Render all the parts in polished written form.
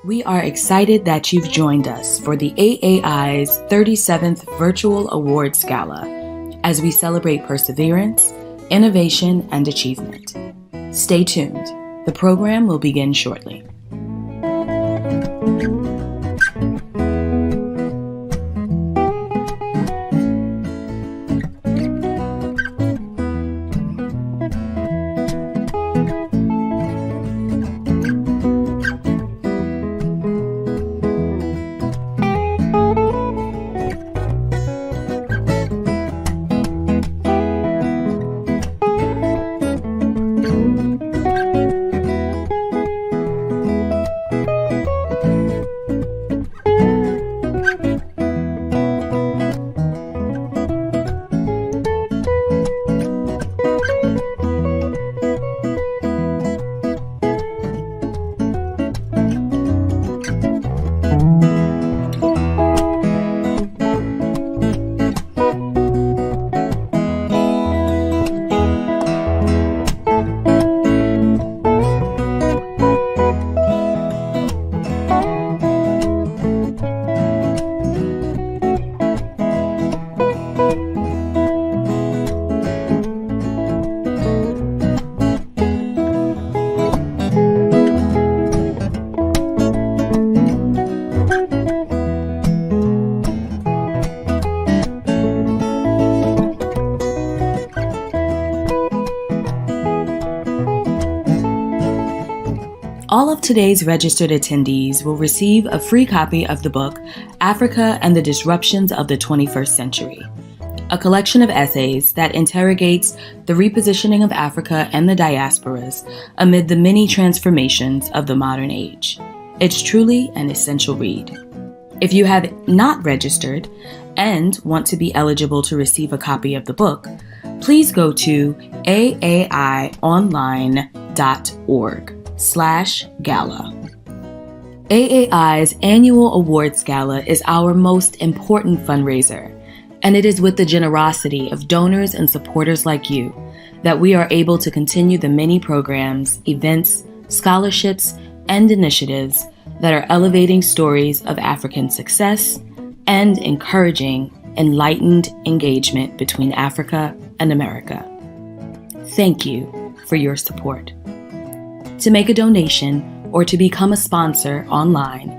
We are excited that you've joined us for the AAI's 37th Virtual Awards Gala as we celebrate perseverance, innovation, and achievement. Stay tuned. The program will begin shortly. All of today's registered attendees will receive a free copy of the book, Africa and the Disruptions of the 21st Century, a collection of essays that interrogates the repositioning of Africa and the diasporas amid the many transformations of the modern age. It's truly an essential read. If you have not registered and want to be eligible to receive a copy of the book, please go to aaionline.org/gala. AAI's annual Awards Gala is our most important fundraiser, and it is with the generosity of donors and supporters like you that we are able to continue the many programs, events, scholarships, and initiatives that are elevating stories of African success and encouraging enlightened engagement between Africa and America. Thank you for your support. To make a donation or to become a sponsor online,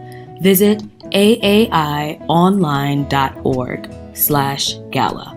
visit aaionline.org/gala.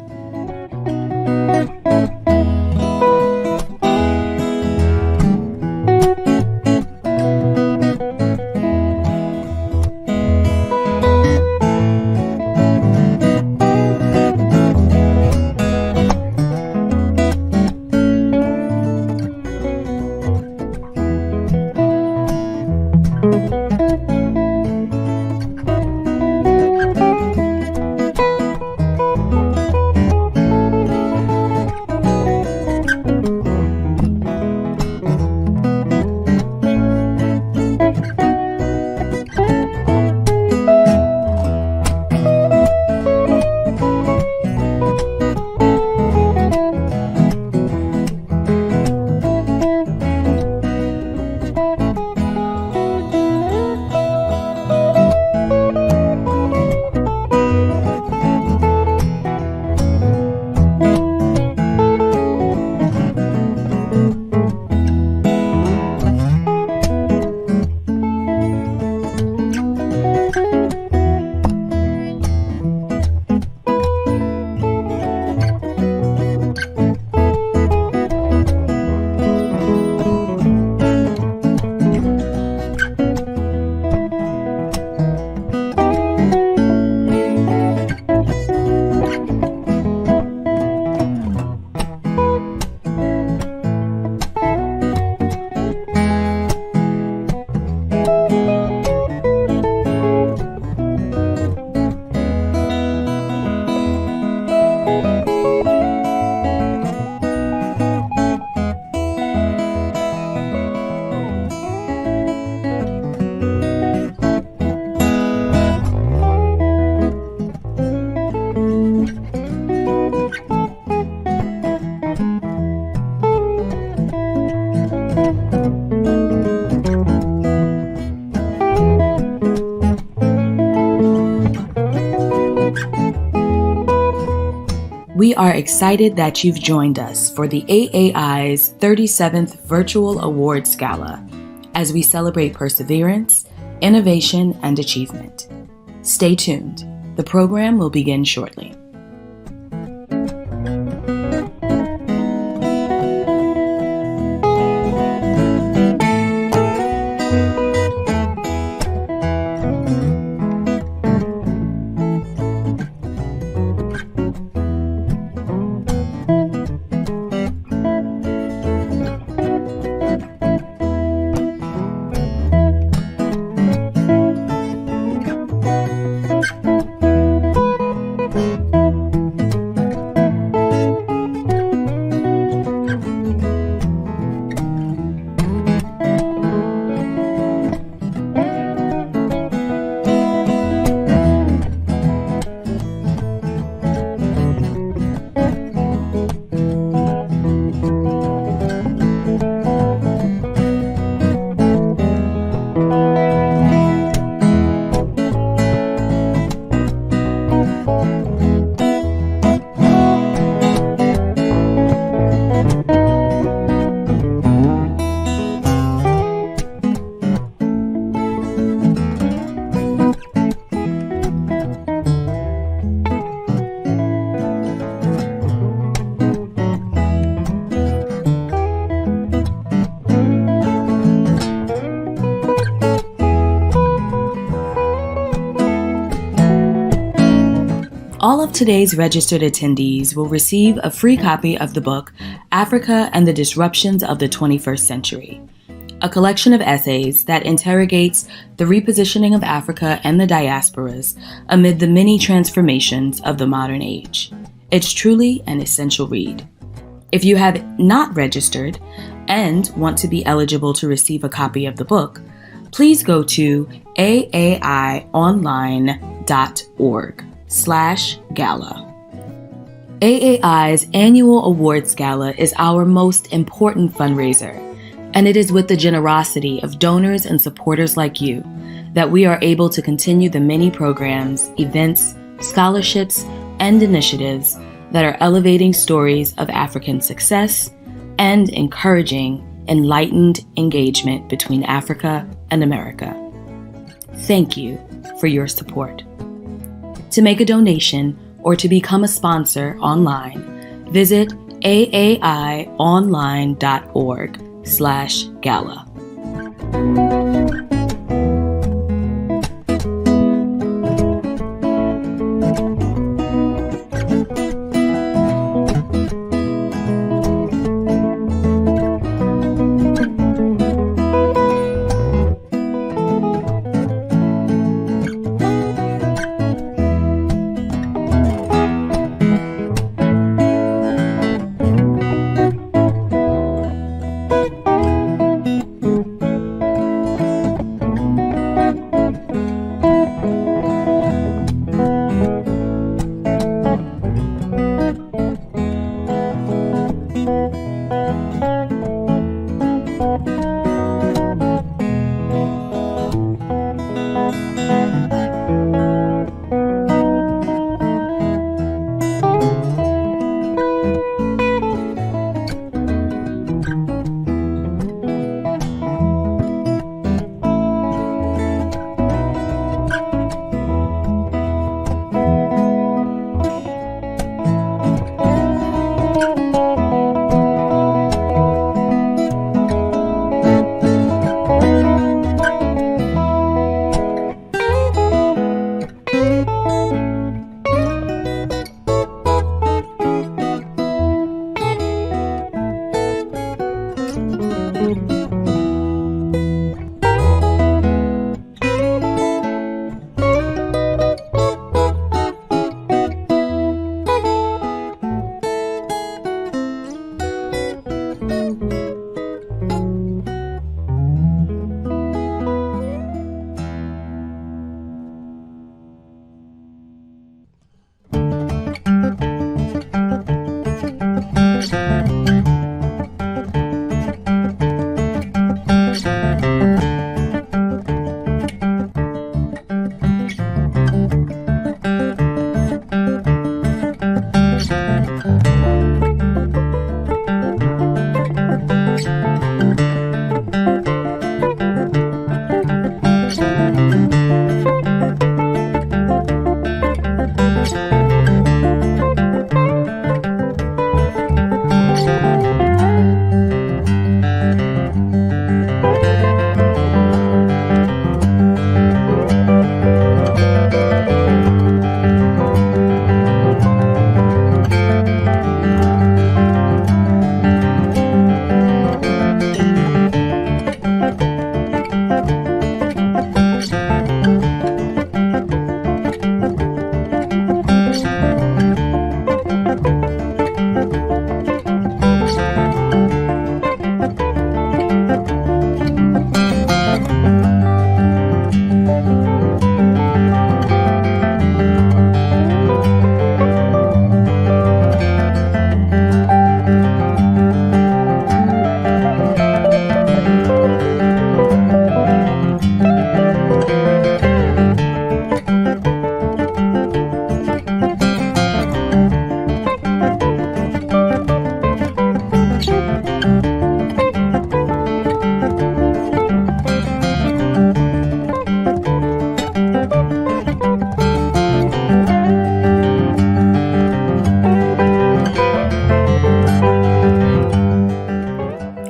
excited that you've joined us for the AAI's 37th Virtual Awards Gala as we celebrate perseverance, innovation, and achievement. Stay tuned. The program will begin shortly. All of today's registered attendees will receive a free copy of the book, Africa and the Disruptions of the 21st Century, a collection of essays that interrogates the repositioning of Africa and the diasporas amid the many transformations of the modern age. It's truly an essential read. If you have not registered and want to be eligible to receive a copy of the book, please go to aaionline.org/gala. AAI's annual Awards Gala is our most important fundraiser, and it is with the generosity of donors and supporters like you that we are able to continue the many programs, events, scholarships, and initiatives that are elevating stories of African success and encouraging enlightened engagement between Africa and America. Thank you for your support. To make a donation or to become a sponsor online, visit aaionline.org/gala.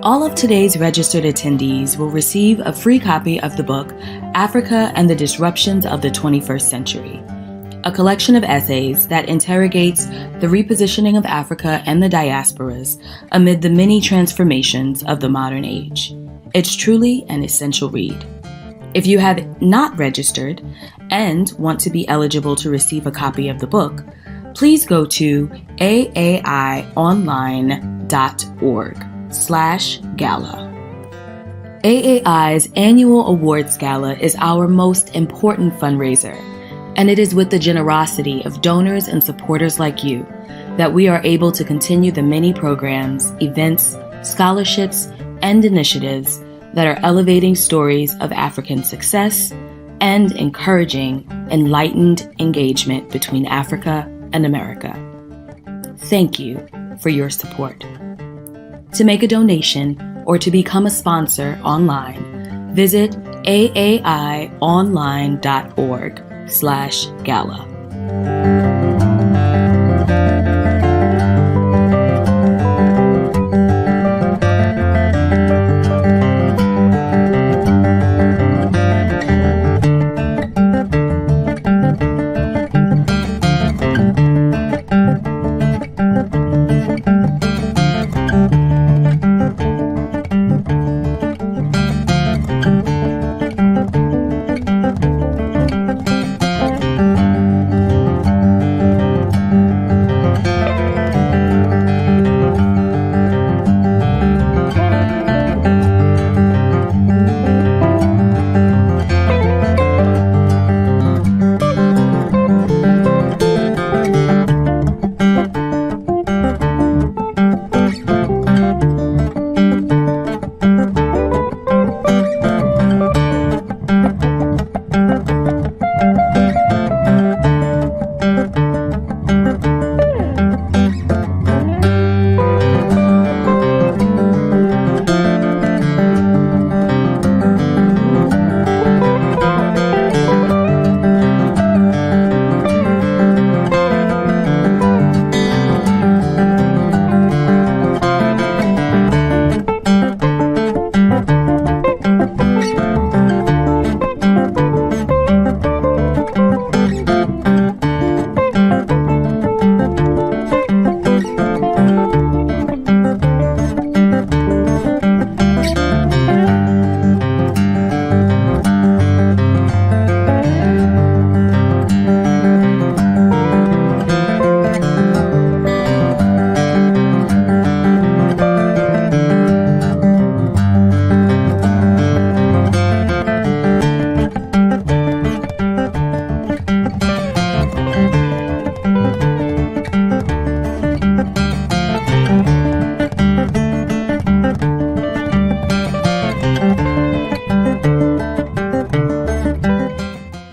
All of today's registered attendees will receive a free copy of the book, Africa and the Disruptions of the 21st Century, a collection of essays that interrogates the repositioning of Africa and the diasporas amid the many transformations of the modern age. It's truly an essential read. If you have not registered and want to be eligible to receive a copy of the book, please go to aaionline.org/gala. AAI's annual Awards Gala is our most important fundraiser, and it is with the generosity of donors and supporters like you that we are able to continue the many programs, events, scholarships, and initiatives that are elevating stories of African success and encouraging enlightened engagement between Africa and America. Thank you for your support. To make a donation or to become a sponsor online, visit aaionline.org/gala.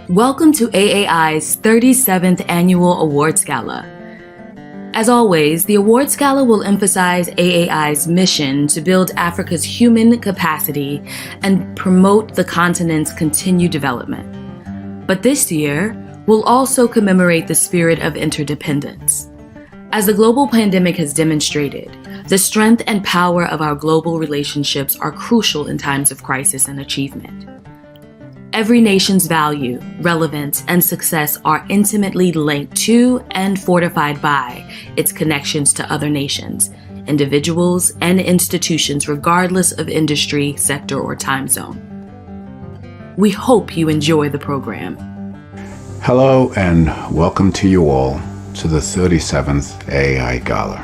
Welcome to AAI's 37th Annual Awards Gala. As always, the Awards Gala will emphasize AAI's mission to build Africa's human capacity and promote the continent's continued development. But this year, we'll also commemorate the spirit of interdependence. As the global pandemic has demonstrated, the strength and power of our global relationships are crucial in times of crisis and achievement. Every nation's value, relevance, and success are intimately linked to and fortified by its connections to other nations, individuals, and institutions regardless of industry, sector, or time zone. We hope you enjoy the program. Hello and welcome to you all to the 37th AAI Gala.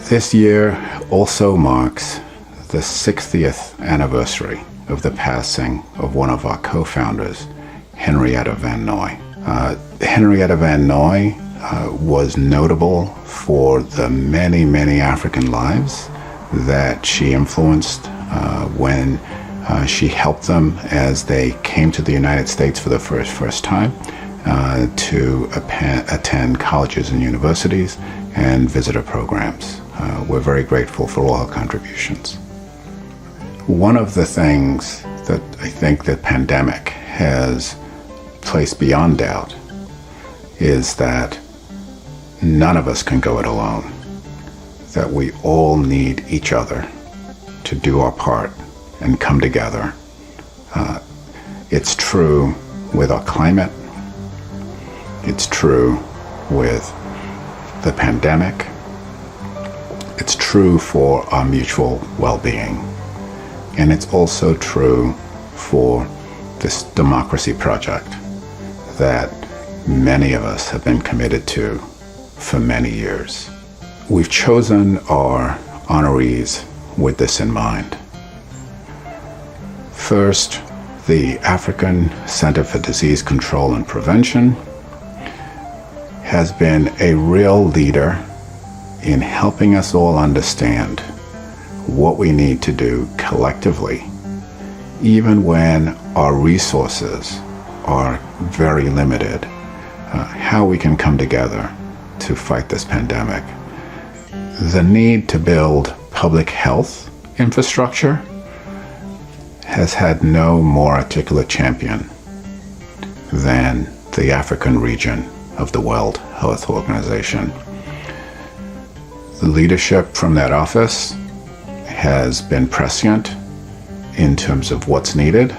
This year also marks the 60th anniversary of the passing of one of our co-founders, Henrietta Van Noy. Henrietta Van Noy was notable for the many, many African lives that she influenced when she helped them as they came to the United States for the first time to attend colleges and universities and visitor programs. We're very grateful for all her contributions. One of the things that I think the pandemic has placed beyond doubt is that none of us can go it alone, that we all need each other to do our part and come together. It's true with our climate. It's true with the pandemic. It's true for our mutual well-being. And it's also true for this democracy project that many of us have been committed to for many years. We've chosen our honorees with this in mind. First, the African Center for Disease Control and Prevention has been a real leader in helping us all understand what we need to do collectively, even when our resources are very limited, how we can come together to fight this pandemic. The need to build public health infrastructure has had no more articulate champion than the African region of the World Health Organization. The leadership from that office has been prescient in terms of what's needed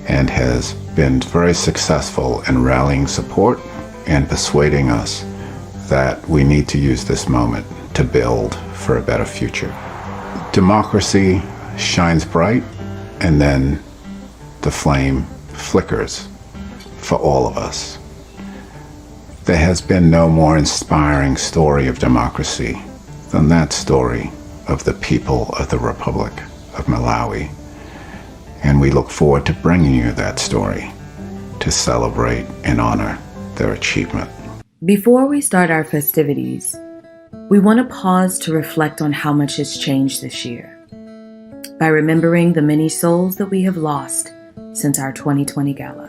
and has been very successful in rallying support and persuading us that we need to use this moment to build for a better future. Democracy shines bright, and then the flame flickers for all of us. There has been no more inspiring story of democracy than that story of the people of the Republic of Malawi. And we look forward to bringing you that story to celebrate and honor their achievement. Before we start our festivities, we want to pause to reflect on how much has changed this year by remembering the many souls that we have lost since our 2020 gala.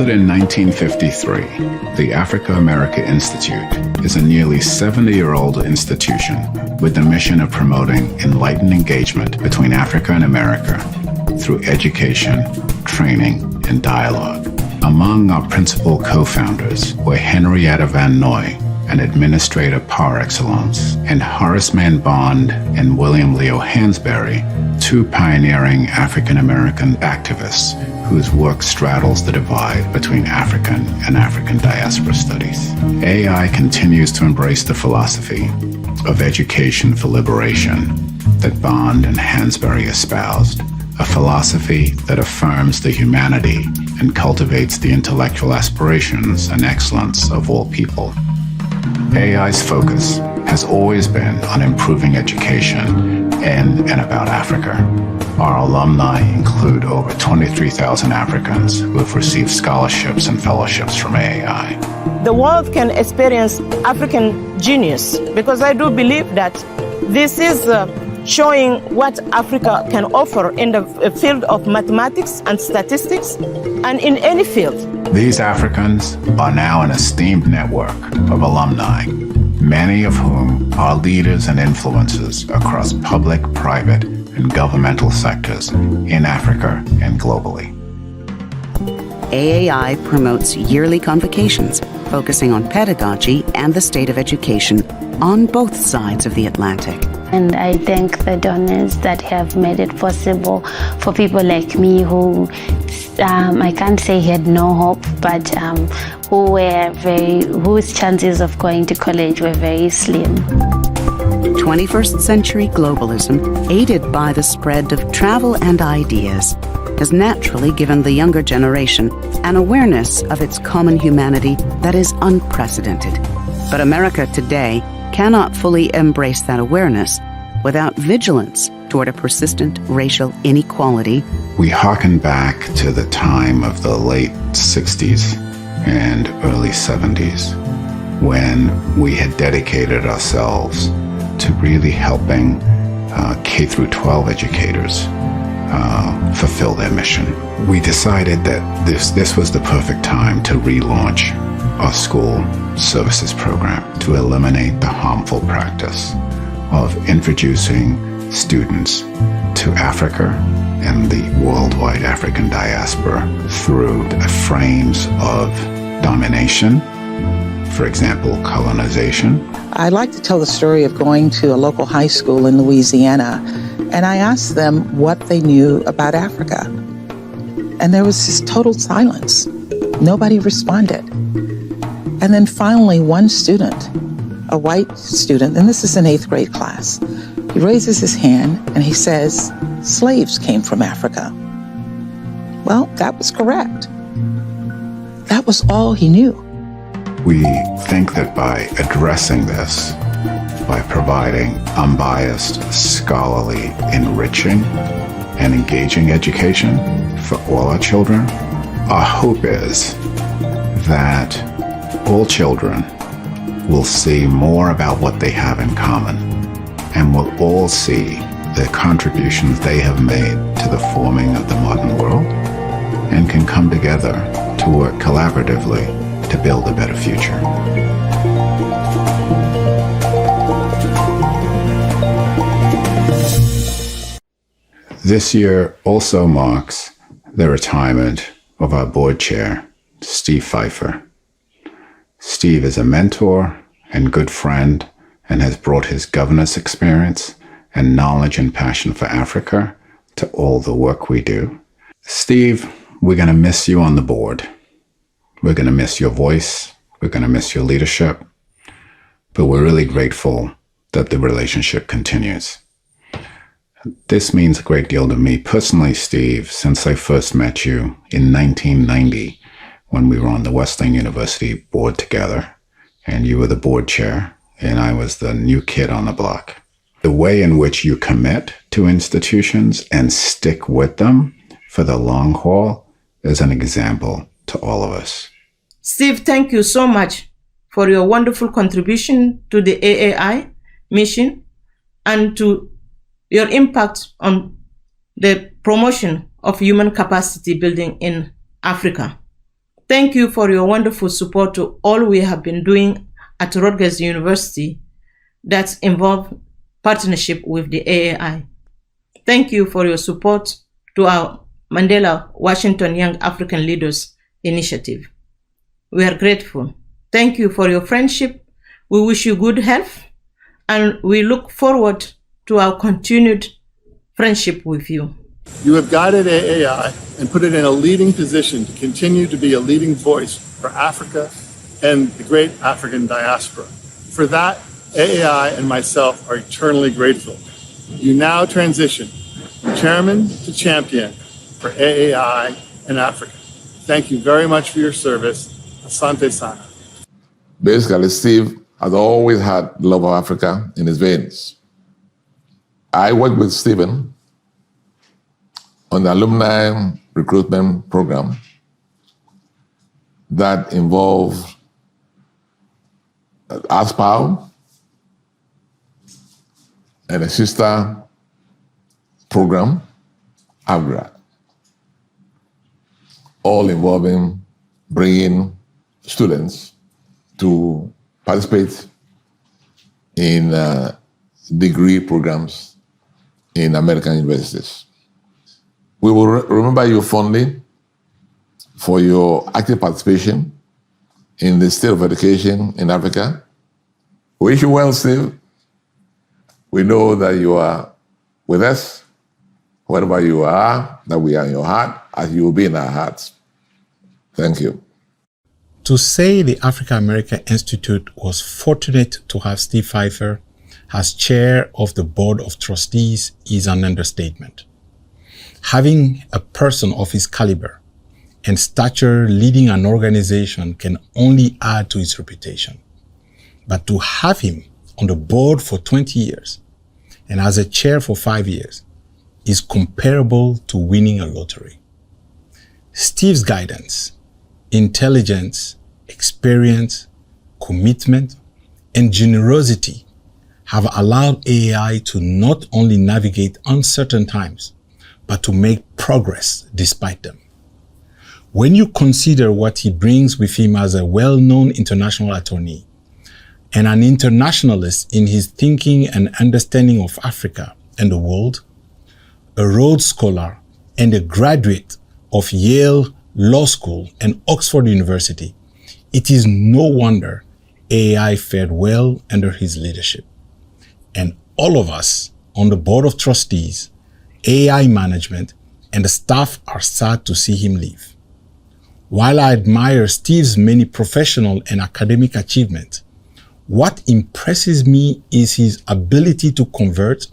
Founded in 1953, the Africa-America Institute is a nearly 70-year-old institution with the mission of promoting enlightened engagement between Africa and America through education, training, and dialogue. Among our principal co-founders were Henrietta Van Noy, an administrator par excellence, and Horace Mann Bond and William Leo Hansberry, two pioneering African-American activists whose work straddles the divide between African and African diaspora studies. AAI continues to embrace the philosophy of education for liberation that Bond and Hansberry espoused, a philosophy that affirms the humanity and cultivates the intellectual aspirations and excellence of all people. AAI's focus has always been on improving education in and about Africa. Our alumni include over 23,000 Africans who have received scholarships and fellowships from AAI. The world can experience African genius because I do believe that this is showing what Africa can offer in the field of mathematics and statistics and in any field. These Africans are now an esteemed network of alumni, many of whom are leaders and influencers across public, private, and governmental sectors in Africa and globally. AAI promotes yearly convocations focusing on pedagogy and the state of education on both sides of the Atlantic. And I thank the donors that have made it possible for people like me who, I can't say had no hope, but whose chances of going to college were very slim. 21st century globalism, aided by the spread of travel and ideas, has naturally given the younger generation an awareness of its common humanity that is unprecedented. But America today cannot fully embrace that awareness without vigilance toward a persistent racial inequality. We hearken back to the time of the late 60s and early 70s when we had dedicated ourselves to really helping K through 12 educators fulfill their mission. We decided that this was the perfect time to relaunch our school services program to eliminate the harmful practice of introducing students to Africa and the worldwide African diaspora through frames of domination, for example, colonization. I like to tell the story of going to a local high school in Louisiana, and I asked them what they knew about Africa. And there was this total silence. Nobody responded. And then finally, one student, a white student, and this is an 8th grade class, he raises his hand and he says, slaves came from Africa. Well, that was correct. That was all he knew. We think that by addressing this, by providing unbiased, scholarly, enriching, and engaging education for all our children, our hope is that all children will see more about what they have in common and will all see the contributions they have made to the forming of the modern world and can come together to work collaboratively to build a better future. This year also marks the retirement of our board chair, Steve Pfeiffer. Steve is a mentor and good friend and has brought his governance experience and knowledge and passion for Africa to all the work we do. Steve, we're going to miss you on the board. We're going to miss your voice. We're going to miss your leadership. But we're really grateful that the relationship continues. This means a great deal to me personally, Steve, since I first met you in 1990 when we were on the Wesleyan University board together, and you were the board chair, and I was the new kid on the block. The way in which you commit to institutions and stick with them for the long haul is an example to all of us. Steve, thank you so much for your wonderful contribution to the AAI mission and to your impact on the promotion of human capacity building in Africa. Thank you for your wonderful support to all we have been doing at Rutgers University that involve partnership with the AAI. Thank you for your support to our Mandela Washington Young African Leaders Initiative. We are grateful. Thank you for your friendship. We wish you good health, and we look forward to our continued friendship with you. You have guided AAI and put it in a leading position to continue to be a leading voice for Africa and the great African diaspora. For that, AAI and myself are eternally grateful. You now transition from chairman to champion for AAI and Africa. Thank you very much for your service. Asante sana. Basically, Steve has always had the love of Africa in his veins. I worked with Stephen on the alumni recruitment program that involved ASPAO and a sister program, ABRA, all involving bringing students to participate in degree programs in American universities. We will remember you fondly for your active participation in the state of education in Africa. We wish you well, Steve. We know that you are with us, wherever you are, that we are in your heart, as you will be in our hearts. Thank you. To say the African American Institute was fortunate to have Steve Pfeiffer as chair of the board of trustees is an understatement. Having a person of his caliber and stature leading an organization can only add to its reputation. But to have him on the board for 20 years and as a chair for 5 years is comparable to winning a lottery. Steve's guidance, intelligence, experience, commitment, and generosity have allowed AAI to not only navigate uncertain times, but to make progress despite them. When you consider what he brings with him as a well-known international attorney and an internationalist in his thinking and understanding of Africa and the world, a Rhodes Scholar and a graduate of Yale Law School and Oxford University, it is no wonder AAI fared well under his leadership. And all of us on the board of trustees, AAI management, and the staff are sad to see him leave. While I admire Steve's many professional and academic achievements, what impresses me is his ability to convert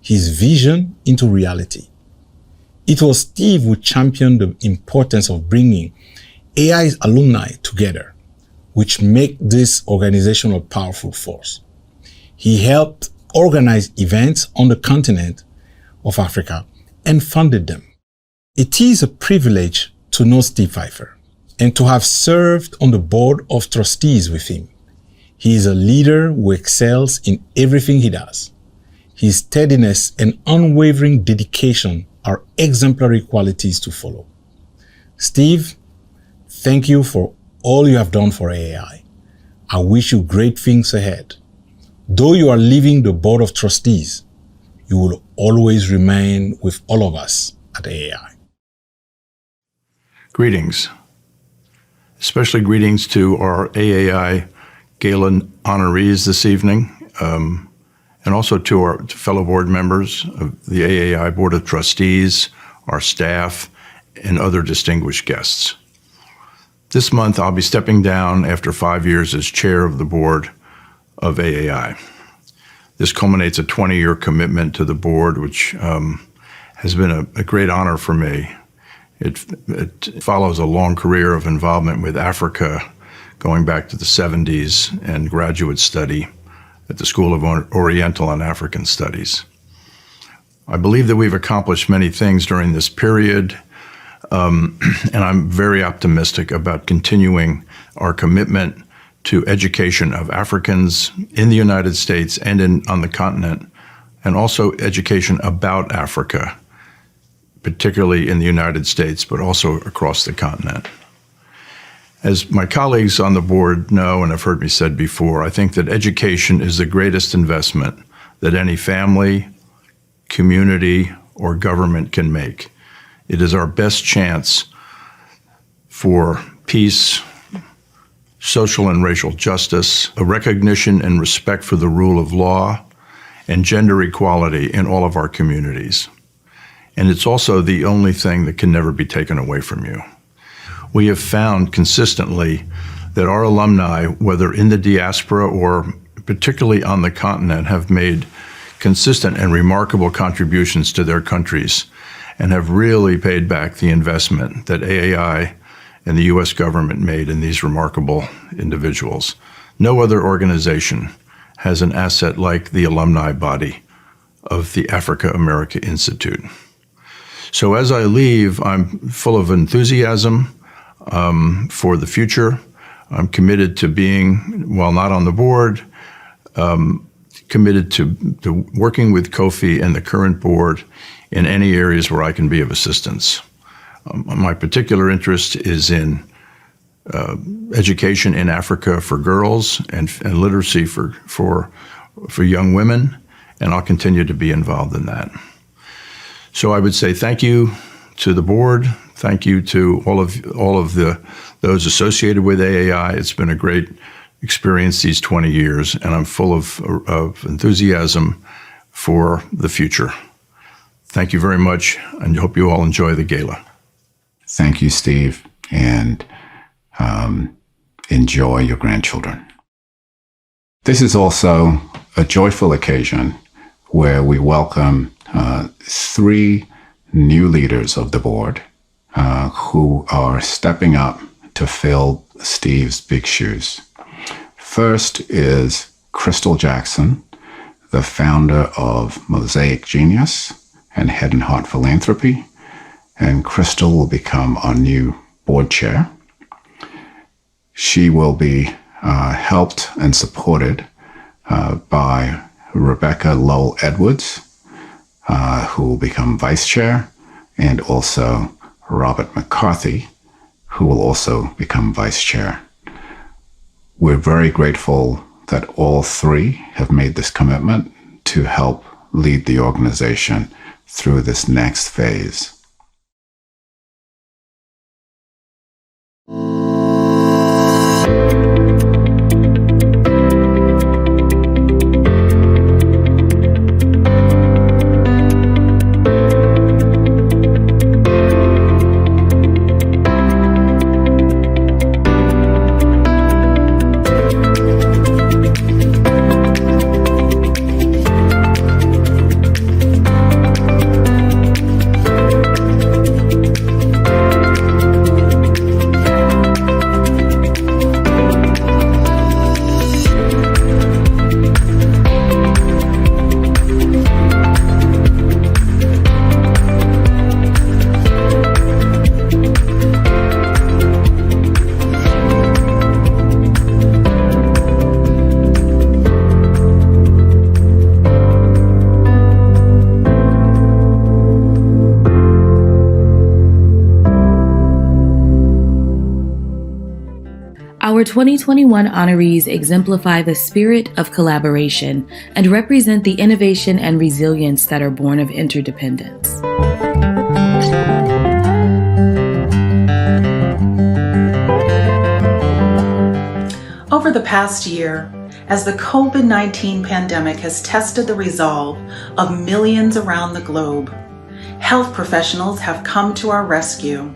his vision into reality. It was Steve who championed the importance of bringing AAI's alumni together, which make this organization a powerful force. He helped organize events on the continent of Africa and funded them. It is a privilege to know Steve Pfeiffer and to have served on the board of trustees with him. He is a leader who excels in everything he does. His steadiness and unwavering dedication are exemplary qualities to follow. Steve, thank you for all you have done for AAI. I wish you great things ahead. Though you are leaving the board of trustees, you will always remain with all of us at AAI. Greetings, especially greetings to our AAI Gala honorees this evening, and also to our fellow board members of the AAI Board of Trustees, our staff, and other distinguished guests. This month, I'll be stepping down after 5 years as chair of the board of AAI. This culminates a 20-year commitment to the board, which has been a great honor for me. It follows a long career of involvement with Africa, going back to the 70s, and graduate study at the School of Oriental and African Studies. I believe that we've accomplished many things during this period, and I'm very optimistic about continuing our commitment to education of Africans in the United States and on the continent, and also education about Africa, particularly in the United States, but also across the continent. As my colleagues on the board know and have heard me said before, I think that education is the greatest investment that any family, community, or government can make. It is our best chance for peace, social and racial justice, a recognition and respect for the rule of law, and gender equality in all of our communities. And it's also the only thing that can never be taken away from you. We have found consistently that our alumni, whether in the diaspora or particularly on the continent, have made consistent and remarkable contributions to their countries and have really paid back the investment that AAI and the U.S. government made in these remarkable individuals. No other organization has an asset like the alumni body of the Africa America Institute. So as I leave, I'm full of enthusiasm for the future. I'm committed to being, while not on the board, committed to working with Kofi and the current board in any areas where I can be of assistance. My particular interest is in education in Africa for girls and literacy for young women, and I'll continue to be involved in that. So I would say thank you to the board, thank you to all of those associated with AAI. It's been a great experience these 20 years, and I'm full of enthusiasm for the future. Thank you very much, and I hope you all enjoy the gala. Thank you, Steve, and enjoy your grandchildren. This is also a joyful occasion where we welcome 3 new leaders of the board who are stepping up to fill Steve's big shoes. First is Crystal Jackson, the founder of Mosaic Genius and Head and Heart Philanthropy, and Crystal will become our new board chair. She will be helped and supported by Rebecca Lowell Edwards, who will become vice chair, and also Robert McCarthy, who will also become vice chair. We're very grateful that all 3 have made this commitment to help lead the organization through this next phase. Our 2021 honorees exemplify the spirit of collaboration and represent the innovation and resilience that are born of interdependence. Over the past year, as the COVID-19 pandemic has tested the resolve of millions around the globe, health professionals have come to our rescue.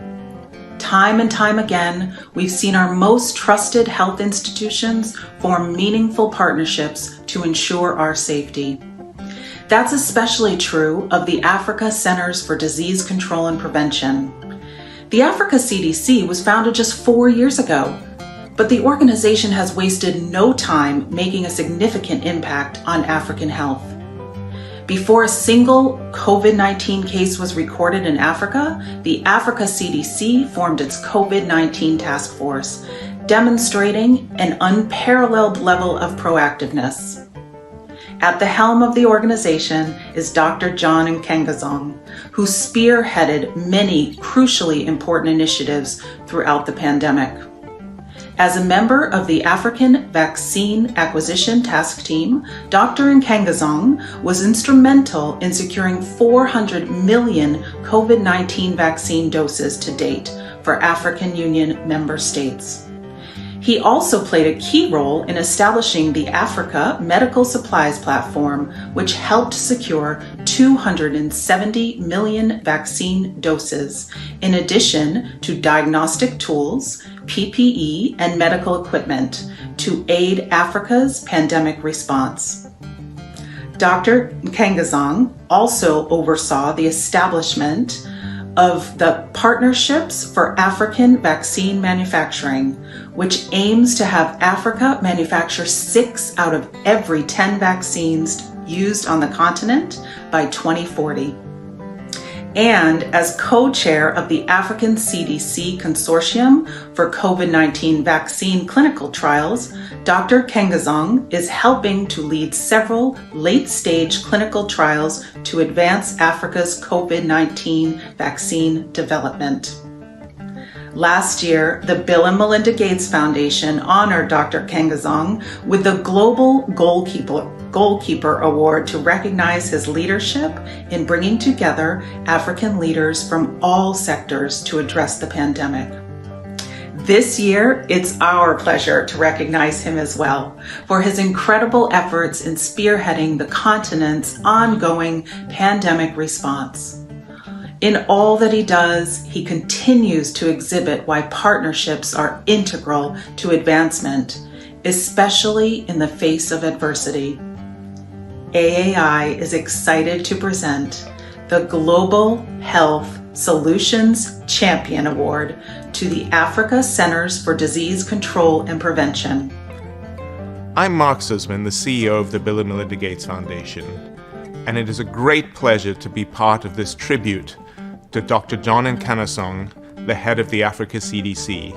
Time and time again, we've seen our most trusted health institutions form meaningful partnerships to ensure our safety. That's especially true of the Africa Centers for Disease Control and Prevention. The Africa CDC was founded just 4 years ago, but the organization has wasted no time making a significant impact on African health. Before a single COVID-19 case was recorded in Africa, the Africa CDC formed its COVID-19 task force, demonstrating an unparalleled level of proactiveness. At the helm of the organization is Dr. John Nkangazong, who spearheaded many crucially important initiatives throughout the pandemic. As a member of the African Vaccine Acquisition Task Team, Dr. Nkangazong was instrumental in securing 400 million COVID-19 vaccine doses to date for African Union member states. He also played a key role in establishing the Africa Medical Supplies Platform, which helped secure 270 million vaccine doses, in addition to diagnostic tools, PPE, and medical equipment to aid Africa's pandemic response. Dr. Nkangazong also oversaw the establishment of the Partnerships for African Vaccine Manufacturing, which aims to have Africa manufacture 6 out of every 10 vaccines used on the continent by 2040. And as co-chair of the African CDC Consortium for COVID-19 vaccine clinical trials, Dr. Nkangazong is helping to lead several late-stage clinical trials to advance Africa's COVID-19 vaccine development. Last year, the Bill and Melinda Gates Foundation honored Dr. Nkangazong with the Global Goalkeeper Award to recognize his leadership in bringing together African leaders from all sectors to address the pandemic. This year, it's our pleasure to recognize him as well for his incredible efforts in spearheading the continent's ongoing pandemic response. In all that he does, he continues to exhibit why partnerships are integral to advancement, especially in the face of adversity. AAI is excited to present the Global Health Solutions Champion Award to the Africa Centers for Disease Control and Prevention. I'm Mark Sussman, the CEO of the Bill and Melinda Gates Foundation, and it is a great pleasure to be part of this tribute to Dr. John Nkangazong, the head of the Africa CDC.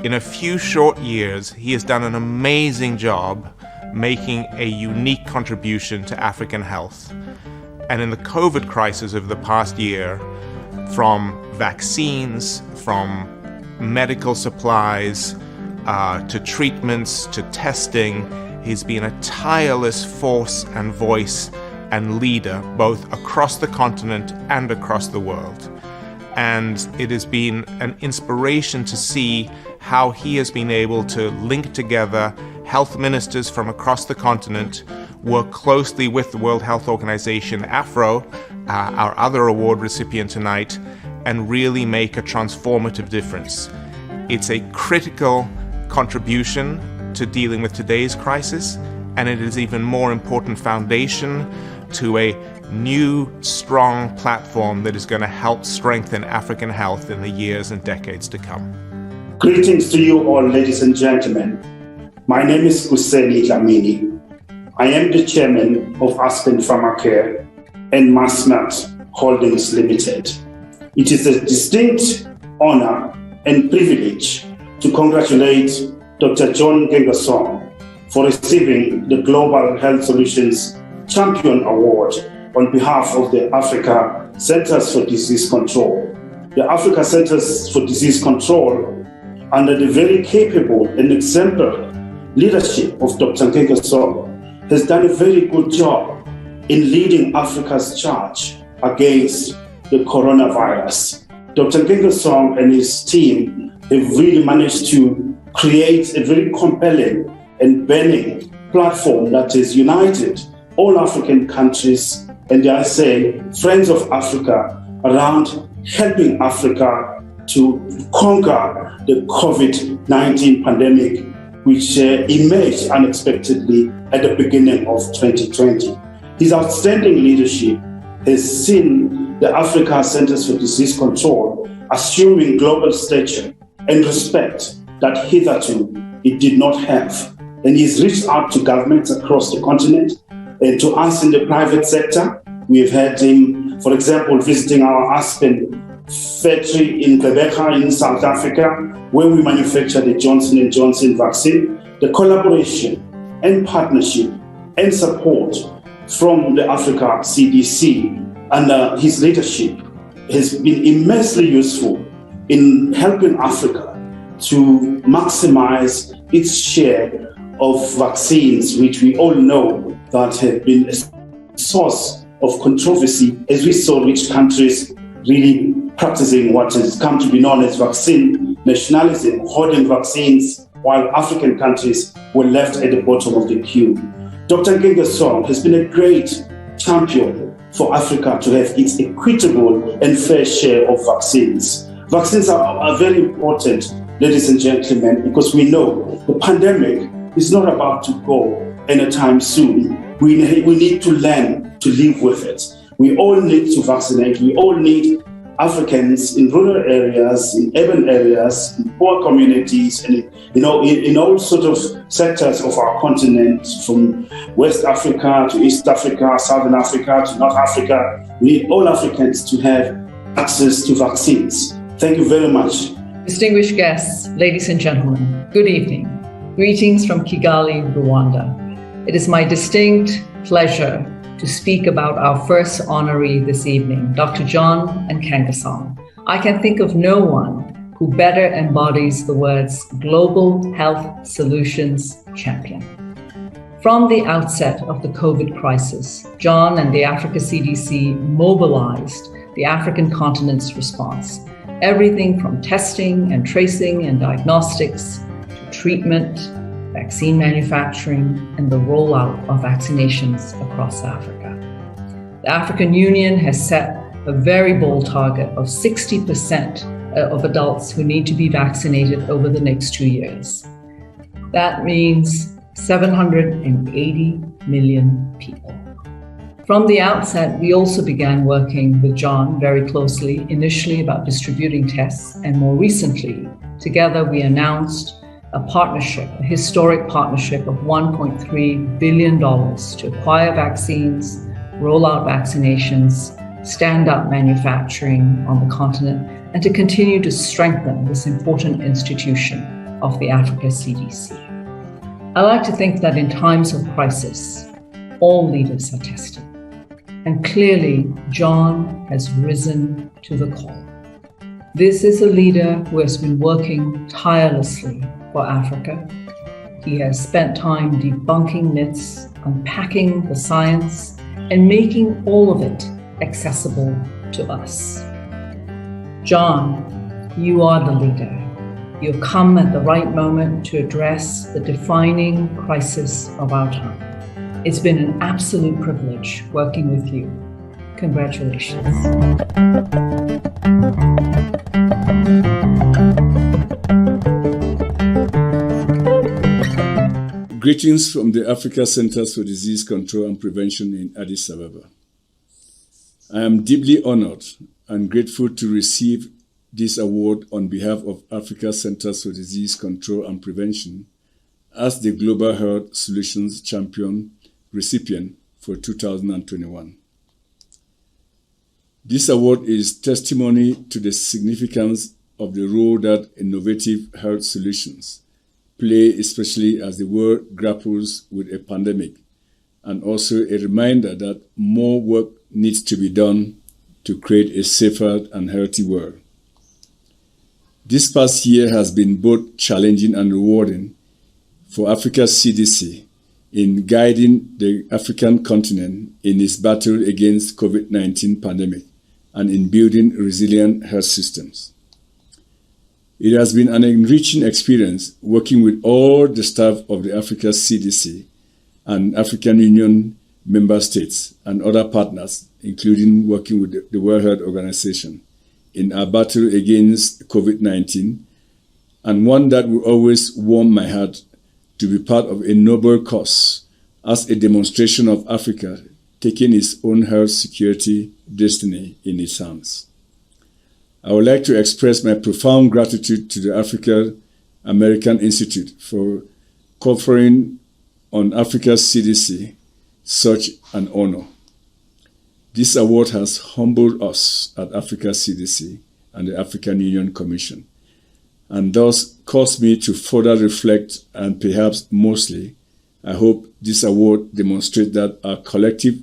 In a few short years, he has done an amazing job making a unique contribution to African health. And in the COVID crisis of the past year, from vaccines, from medical supplies, to treatments, to testing, he's been a tireless force and voice and leader both across the continent and across the world. And it has been an inspiration to see how he has been able to link together health ministers from across the continent, work closely with the World Health Organization, AFRO, our other award recipient tonight, and really make a transformative difference. It's a critical contribution to dealing with today's crisis, and it is even more important foundation to a new, strong platform that is going to help strengthen African health in the years and decades to come. Greetings to you all, ladies and gentlemen. My name is Husseini Dlamini. I am the chairman of Aspen Pharmacare and Massnut Holdings Limited. It is a distinct honor and privilege to congratulate Dr. John Nkangazong for receiving the Global Health Solutions Champion Award on behalf of the Africa Centers for Disease Control. The Africa Centers for Disease Control, under the very capable and exemplary leadership of Dr. Nkangazong, has done a very good job in leading Africa's charge against the coronavirus. Dr. Nkangazong and his team have really managed to create a very compelling and burning platform that has united all African countries, and I say friends of Africa, around helping Africa to conquer the COVID-19 pandemic, which emerged unexpectedly at the beginning of 2020. His outstanding leadership has seen the Africa Centers for Disease Control assuming global stature and respect that hitherto it did not have. And he's reached out to governments across the continent and to us in the private sector. We've had him, for example, visiting our Aspen factory in Chakwera in South Africa, where we manufacture the Johnson & Johnson vaccine. The collaboration and partnership and support from the Africa CDC under his leadership has been immensely useful in helping Africa to maximize its share of vaccines, which we all know that have been a source of controversy, as we saw rich countries really practicing what has come to be known as vaccine nationalism, hoarding vaccines, while African countries were left at the bottom of the queue. Dr. Nkengasong has been a great champion for Africa to have its equitable and fair share of vaccines. Vaccines are very important, ladies and gentlemen, because we know the pandemic is not about to go anytime soon. We need to learn to live with it. We all need to vaccinate. We all need Africans in rural areas, in urban areas, in poor communities, and in all sort of sectors of our continent, from West Africa to East Africa, Southern Africa to North Africa. We need all Africans to have access to vaccines. Thank you very much. Distinguished guests, ladies and gentlemen, good evening. Greetings from Kigali, Rwanda. It is my distinct pleasure to speak about our first honoree this evening, Dr. John Nkengasong. I can think of no one who better embodies the words Global Health Solutions Champion. From the outset of the COVID crisis, John and the Africa CDC mobilized the African continent's response. Everything from testing and tracing and diagnostics to treatment, vaccine manufacturing, and the rollout of vaccinations across Africa. The African Union has set a very bold target of 60% of adults who need to be vaccinated over the next 2 years. That means 780 million people. From the outset, we also began working with John very closely, initially about distributing tests, and more recently, together we announced a partnership, a historic partnership of $1.3 billion to acquire vaccines, roll out vaccinations, stand up manufacturing on the continent, and to continue to strengthen this important institution of the Africa CDC. I like to think that in times of crisis, all leaders are tested. And clearly, John has risen to the call. This is a leader who has been working tirelessly for Africa. He has spent time debunking myths, unpacking the science, and making all of it accessible to us. John, you are the leader. You've come at the right moment to address the defining crisis of our time. It's been an absolute privilege working with you. Congratulations. Greetings from the Africa Centers for Disease Control and Prevention in Addis Ababa. I am deeply honored and grateful to receive this award on behalf of Africa Centers for Disease Control and Prevention as the Global Health Solutions Champion recipient for 2021. This award is testimony to the significance of the role that innovative health solutions play, especially as the world grapples with a pandemic, and also a reminder that more work needs to be done to create a safer and healthy world. This past year has been both challenging and rewarding for Africa's CDC in guiding the African continent in its battle against COVID-19 pandemic and in building resilient health systems. It has been an enriching experience working with all the staff of the Africa CDC and African Union member states and other partners, including working with the World Health Organization in our battle against COVID-19, and one that will always warm my heart to be part of a noble cause as a demonstration of Africa taking its own health security destiny in its hands. I would like to express my profound gratitude to the African American Institute for conferring on Africa's CDC such an honor. This award has humbled us at Africa CDC and the African Union Commission, and thus caused me to further reflect, and perhaps mostly, I hope this award demonstrates that our collective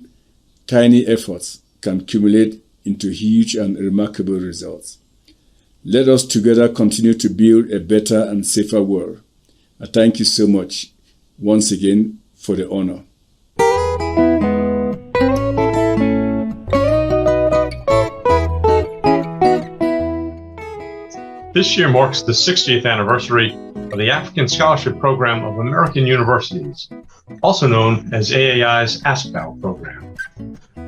tiny efforts can accumulate into huge and remarkable results. Let us together continue to build a better and safer world. I thank you so much once again for the honor. This year marks the 60th anniversary of the African Scholarship Program of American Universities, also known as AAI's ASPAL program.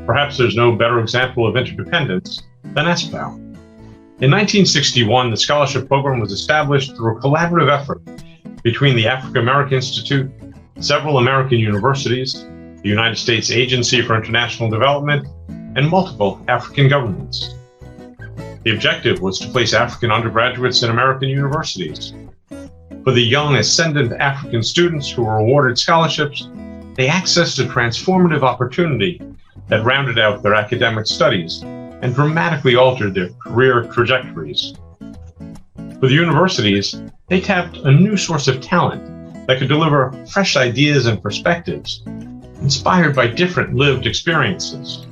Perhaps there's no better example of interdependence than ASPAL. In 1961, the scholarship program was established through a collaborative effort between the African American Institute, several American universities, the United States Agency for International Development, and multiple African governments. The objective was to place African undergraduates in American universities. For the young ascendant African students who were awarded scholarships, they accessed a transformative opportunity that rounded out their academic studies and dramatically altered their career trajectories. For the universities, they tapped a new source of talent that could deliver fresh ideas and perspectives, inspired by different lived experiences.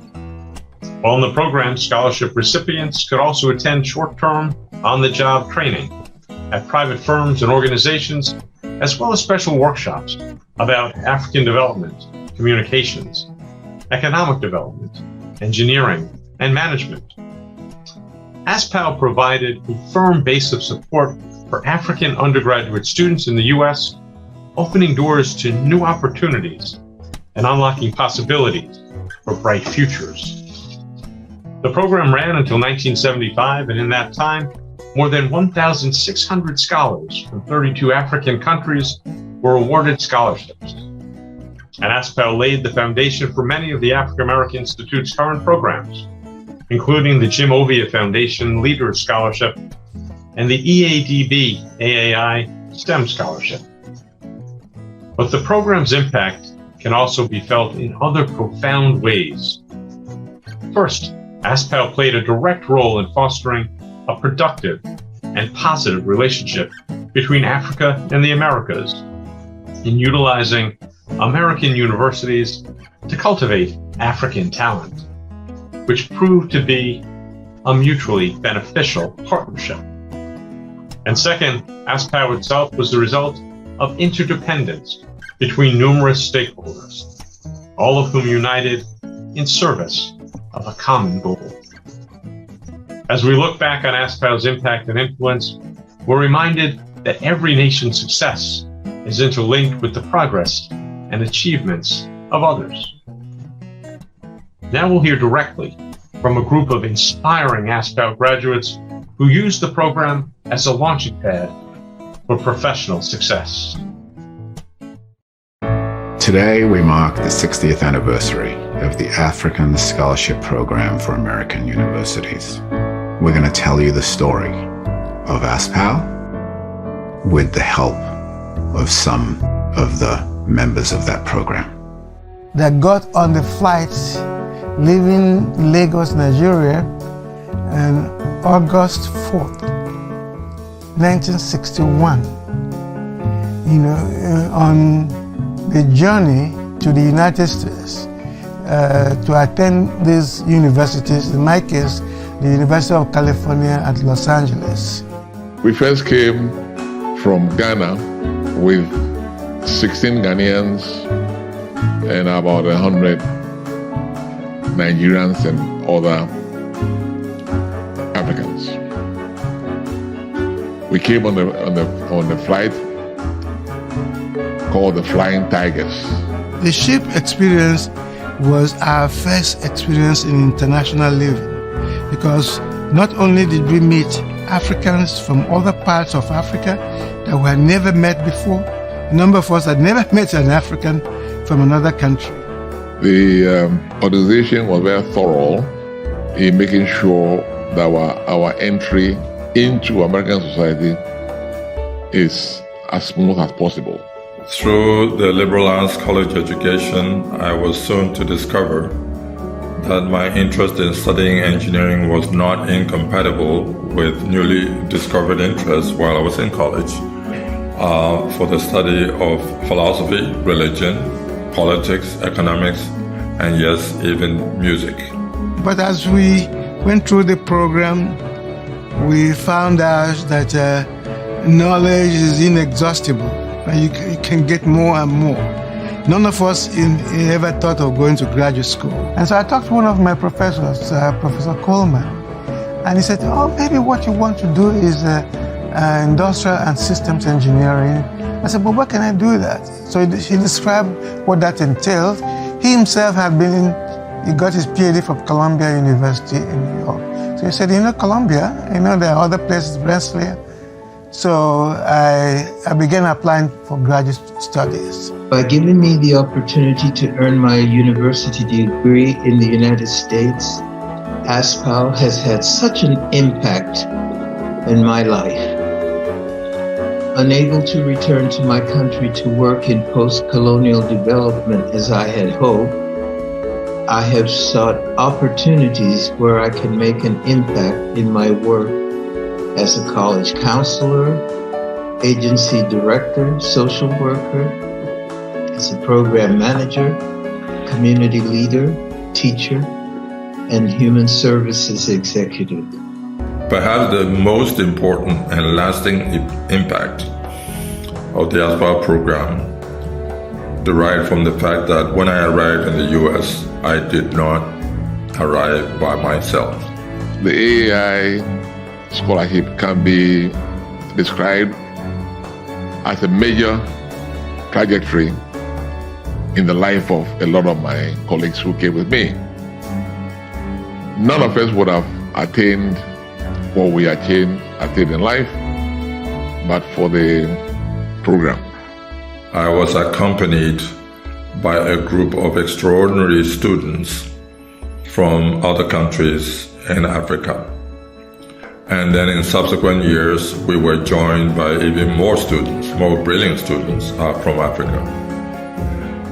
While in the program, scholarship recipients could also attend short-term, on-the-job training at private firms and organizations, as well as special workshops about African development, communications, economic development, engineering, and management. ASPAL provided a firm base of support for African undergraduate students in the U.S., opening doors to new opportunities and unlocking possibilities for bright futures. The program ran until 1975, and in that time, more than 1,600 scholars from 32 African countries were awarded scholarships. And ASPAL laid the foundation for many of the African American Institute's current programs, including the Jim Ovia Foundation Leaders Scholarship and the EADB AAI STEM Scholarship. But the program's impact can also be felt in other profound ways. First, ASPAL played a direct role in fostering a productive and positive relationship between Africa and the Americas, in utilizing American universities to cultivate African talent, which proved to be a mutually beneficial partnership. And second, ASPAL itself was the result of interdependence between numerous stakeholders, all of whom united in service of a common goal. As we look back on ASPAL's impact and influence, we're reminded that every nation's success is interlinked with the progress and achievements of others. Now we'll hear directly from a group of inspiring ASPAL graduates who used the program as a launching pad for professional success. Today, we mark the 60th anniversary of the African Scholarship Program for American Universities. We're going to tell you the story of ASPAL with the help of some of the members of that program. That got on the flight leaving Lagos, Nigeria, on August 4th, 1961. On the journey to the United States to attend these universities, in my case, the University of California at Los Angeles. We first came from Ghana with 16 Ghanaians and about 100 Nigerians and other Africans. We came on the flight called the Flying Tigers. The ship experience was our first experience in international living, because not only did we meet Africans from other parts of Africa that we had never met before, a number of us had never met an African from another country. The organization was very thorough in making sure that our entry into American society is as smooth as possible. Through the liberal arts college education, I was soon to discover that my interest in studying engineering was not incompatible with newly discovered interests while I was in college for the study of philosophy, religion, politics, economics, and yes, even music. But as we went through the program, we found out that knowledge is inexhaustible. You can get more and more. None of us ever thought of going to graduate school. And so I talked to one of my professors, Professor Coleman, and he said, oh, maybe what you want to do is industrial and systems engineering. I said, but what can I do that? So he described what that entailed. He himself he got his PhD from Columbia University in New York. So he said, Columbia, there are other places, Rensselaer. So I began applying for graduate studies. By giving me the opportunity to earn my university degree in the United States, ASPAL has had such an impact in my life. Unable to return to my country to work in post-colonial development as I had hoped, I have sought opportunities where I can make an impact in my work as a college counselor, agency director, social worker, as a program manager, community leader, teacher, and human services executive. Perhaps the most important and lasting impact of the ASPAL program derived from the fact that when I arrived in the U.S., I did not arrive by myself. The AAI scholarship can be described as a major trajectory in the life of a lot of my colleagues who came with me. None of us would have attained what we achieved in life, but for the program. I was accompanied by a group of extraordinary students from other countries in Africa. And then in subsequent years, we were joined by even more brilliant students from Africa.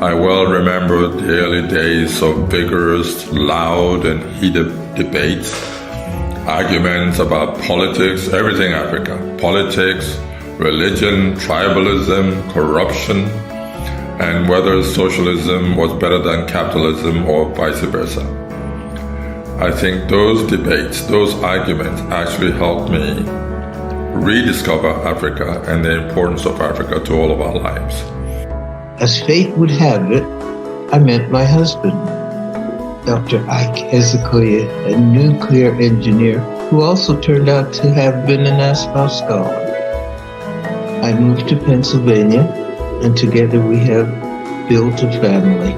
I well remember the early days of vigorous, loud, and heated debates, arguments about politics, everything Africa, politics, religion, tribalism, corruption, and whether socialism was better than capitalism or vice versa. I think those debates, those arguments actually helped me rediscover Africa and the importance of Africa to all of our lives. As fate would have it, I met my husband, Dr. Ike Hezekiah, a nuclear engineer who also turned out to have been an ASPAL scholar. I moved to Pennsylvania, and together we have built a family.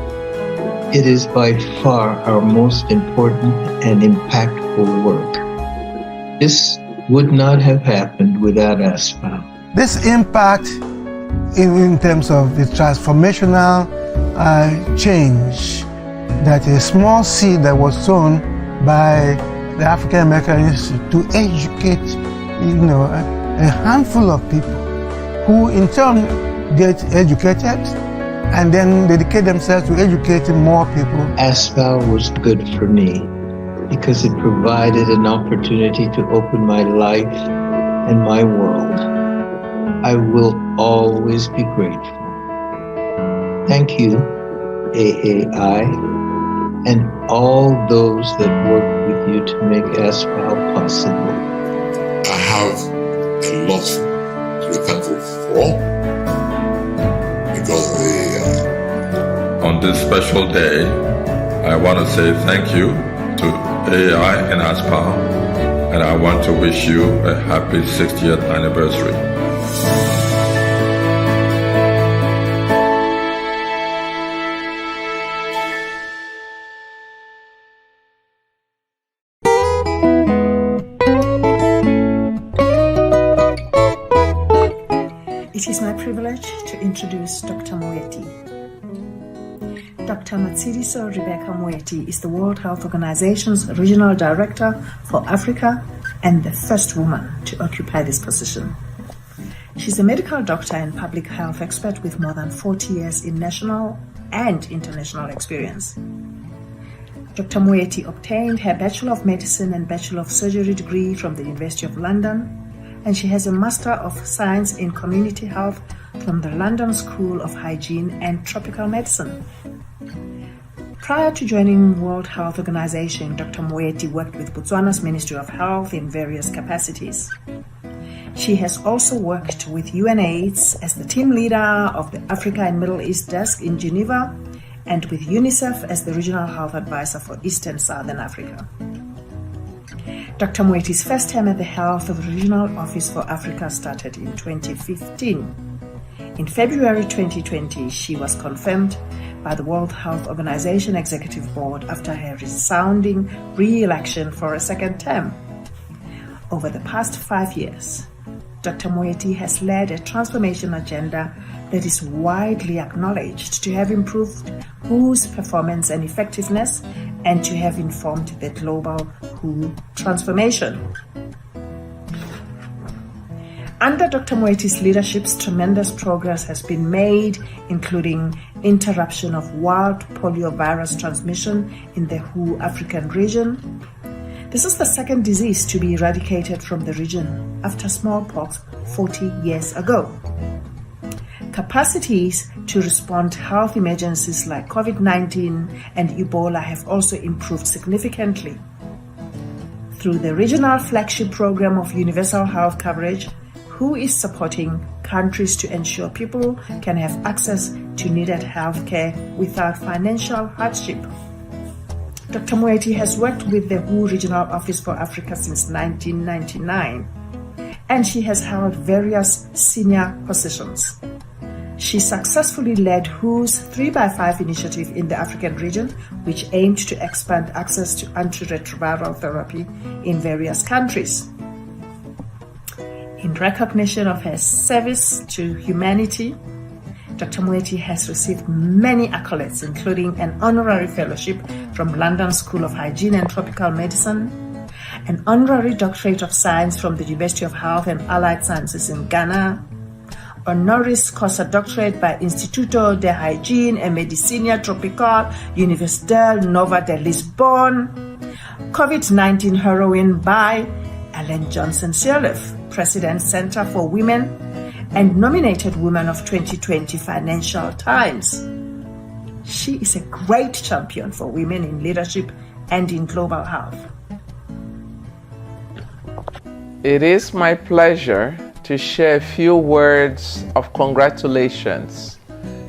It is by far our most important and impactful work. This would not have happened without ASPAL. This impact in terms of the transformational change, that a small seed that was sown by the African American Institute to educate, a handful of people who in turn get educated and then dedicate themselves to educating more people. ASPAL was good for me because it provided an opportunity to open my life and my world. I will always be grateful. Thank you, AAI, and all those that work with you to make ASPAL possible. I have a lot to be thankful for because of the On this special day, I want to say thank you to AAI and ASPAL, and I want to wish you a happy 60th anniversary. It is my privilege to introduce Dr. Moeti. Dr. Matshidiso Rebecca Moeti is the World Health Organization's Regional Director for Africa and the first woman to occupy this position. She's a medical doctor and public health expert with more than 40 years in national and international experience. Dr. Moeti obtained her Bachelor of Medicine and Bachelor of Surgery degree from the University of London, and she has a Master of Science in Community Health from the London School of Hygiene and Tropical Medicine. Prior to joining World Health Organization, Dr. Moeti worked with Botswana's Ministry of Health in various capacities. She has also worked with UNAIDS as the team leader of the Africa and Middle East desk in Geneva and with UNICEF as the regional health advisor for East and Southern Africa. Dr. Moeti's first term at the Health of Regional Office for Africa started in 2015. In February 2020, she was confirmed by the World Health Organization Executive Board after her resounding re-election for a second term. Over the past 5 years, Dr. Moeti has led a transformation agenda that is widely acknowledged to have improved WHO's performance and effectiveness and to have informed the global WHO transformation. Under Dr. Moeti's leadership, tremendous progress has been made, including interruption of wild poliovirus transmission in the WHO African region. This is the second disease to be eradicated from the region after smallpox 40 years ago. Capacities to respond to health emergencies like COVID-19 and Ebola have also improved significantly. Through the regional flagship program of universal health coverage, WHO is supporting countries to ensure people can have access to needed health care without financial hardship. Dr. Moeti has worked with the WHO Regional Office for Africa since 1999, and she has held various senior positions. She successfully led WHO's 3x5 initiative in the African region, which aimed to expand access to antiretroviral therapy in various countries. In recognition of her service to humanity, Dr. Moeti has received many accolades, including an honorary fellowship from London School of Hygiene and Tropical Medicine, an honorary doctorate of science from the University of Health and Allied Sciences in Ghana, honoris causa doctorate by Instituto de Hygiene e Medicina Tropical, Universidade Nova de Lisbon, COVID-19 heroine by Ellen Johnson Sirleaf, President Center for Women, and nominated Woman of 2020 Financial Times. She is a great champion for women in leadership and in global health. It is my pleasure to share a few words of congratulations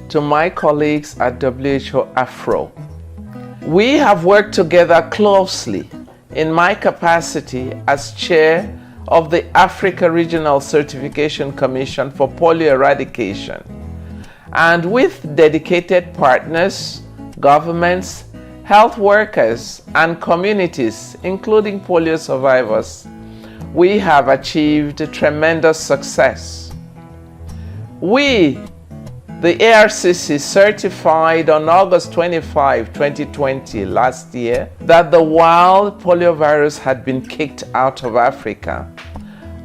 to my colleagues at WHO Afro. We have worked together closely in my capacity as chair of the Africa Regional Certification Commission for Polio Eradication, and with dedicated partners, governments, health workers, and communities, including polio survivors, we have achieved tremendous success. We, the ARCC, certified on August 25, 2020, last year, that the wild poliovirus had been kicked out of Africa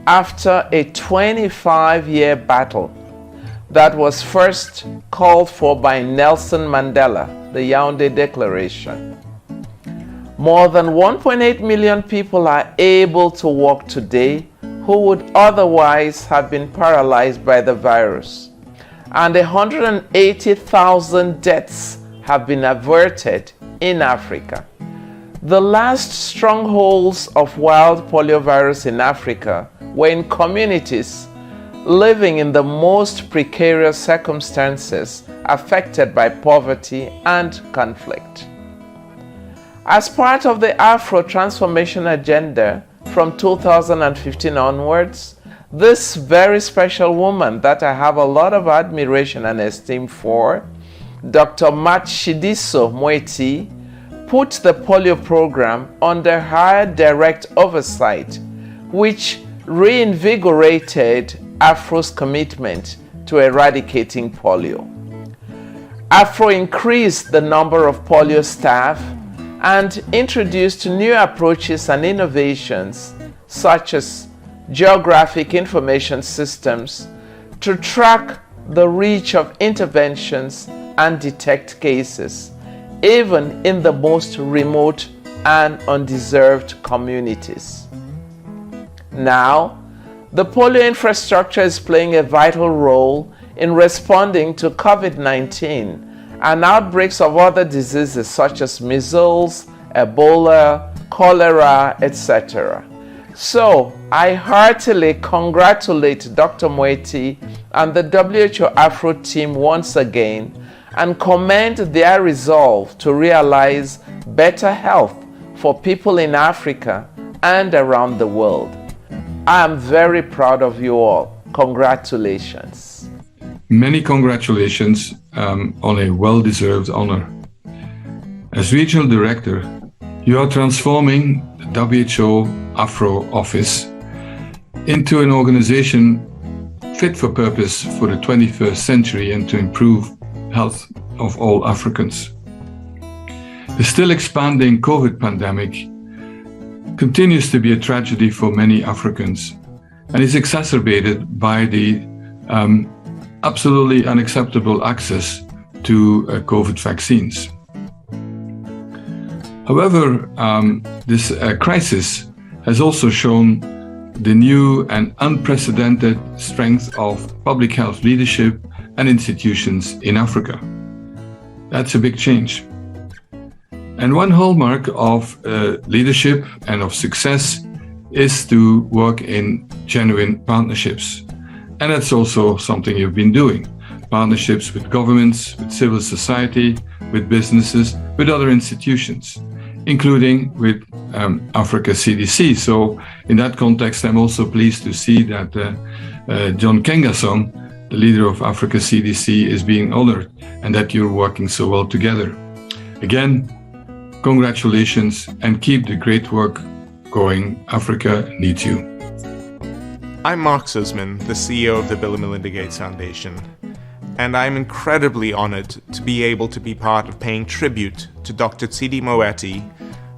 after a 25-year battle that was first called for by Nelson Mandela, the Yaoundé Declaration. More than 1.8 million people are able to walk today who would otherwise have been paralyzed by the virus, and 180,000 deaths have been averted in Africa. The last strongholds of wild poliovirus in Africa were in communities living in the most precarious circumstances, affected by poverty and conflict. As part of the Afro Transformation Agenda from 2015 onwards, this very special woman that I have a lot of admiration and esteem for, Dr. Matshidiso Moeti, put the polio program under her direct oversight, which reinvigorated Afro's commitment to eradicating polio. Afro increased the number of polio staff and introduced new approaches and innovations, such as geographic information systems, to track the reach of interventions and detect cases, even in the most remote and undeserved communities. Now, the polio infrastructure is playing a vital role in responding to COVID-19 and outbreaks of other diseases such as measles, Ebola, cholera, etc. So, I heartily congratulate Dr. Moeti and the WHO Afro team once again and commend their resolve to realize better health for people in Africa and around the world. I am very proud of you all. Congratulations. Many congratulations on a well-deserved honor. As Regional Director, you are transforming the WHO Afro Office into an organization fit for purpose for the 21st century and to improve health of all Africans. The still expanding COVID pandemic continues to be a tragedy for many Africans and is exacerbated by the absolutely unacceptable access to COVID vaccines. However, this crisis has also shown the new and unprecedented strength of public health leadership and institutions in Africa. That's a big change. And one hallmark of leadership and of success is to work in genuine partnerships. And that's also something you've been doing. Partnerships with governments, with civil society, with businesses, with other institutions, including with Africa CDC. So in that context, I'm also pleased to see that John Kengasong, the leader of Africa CDC, is being honored and that you're working so well together. Again, congratulations and keep the great work going. Africa needs you. I'm Mark Sussman, the CEO of the Bill & Melinda Gates Foundation, and I'm incredibly honored to be able to be part of paying tribute to Dr. Tsidi Moeti,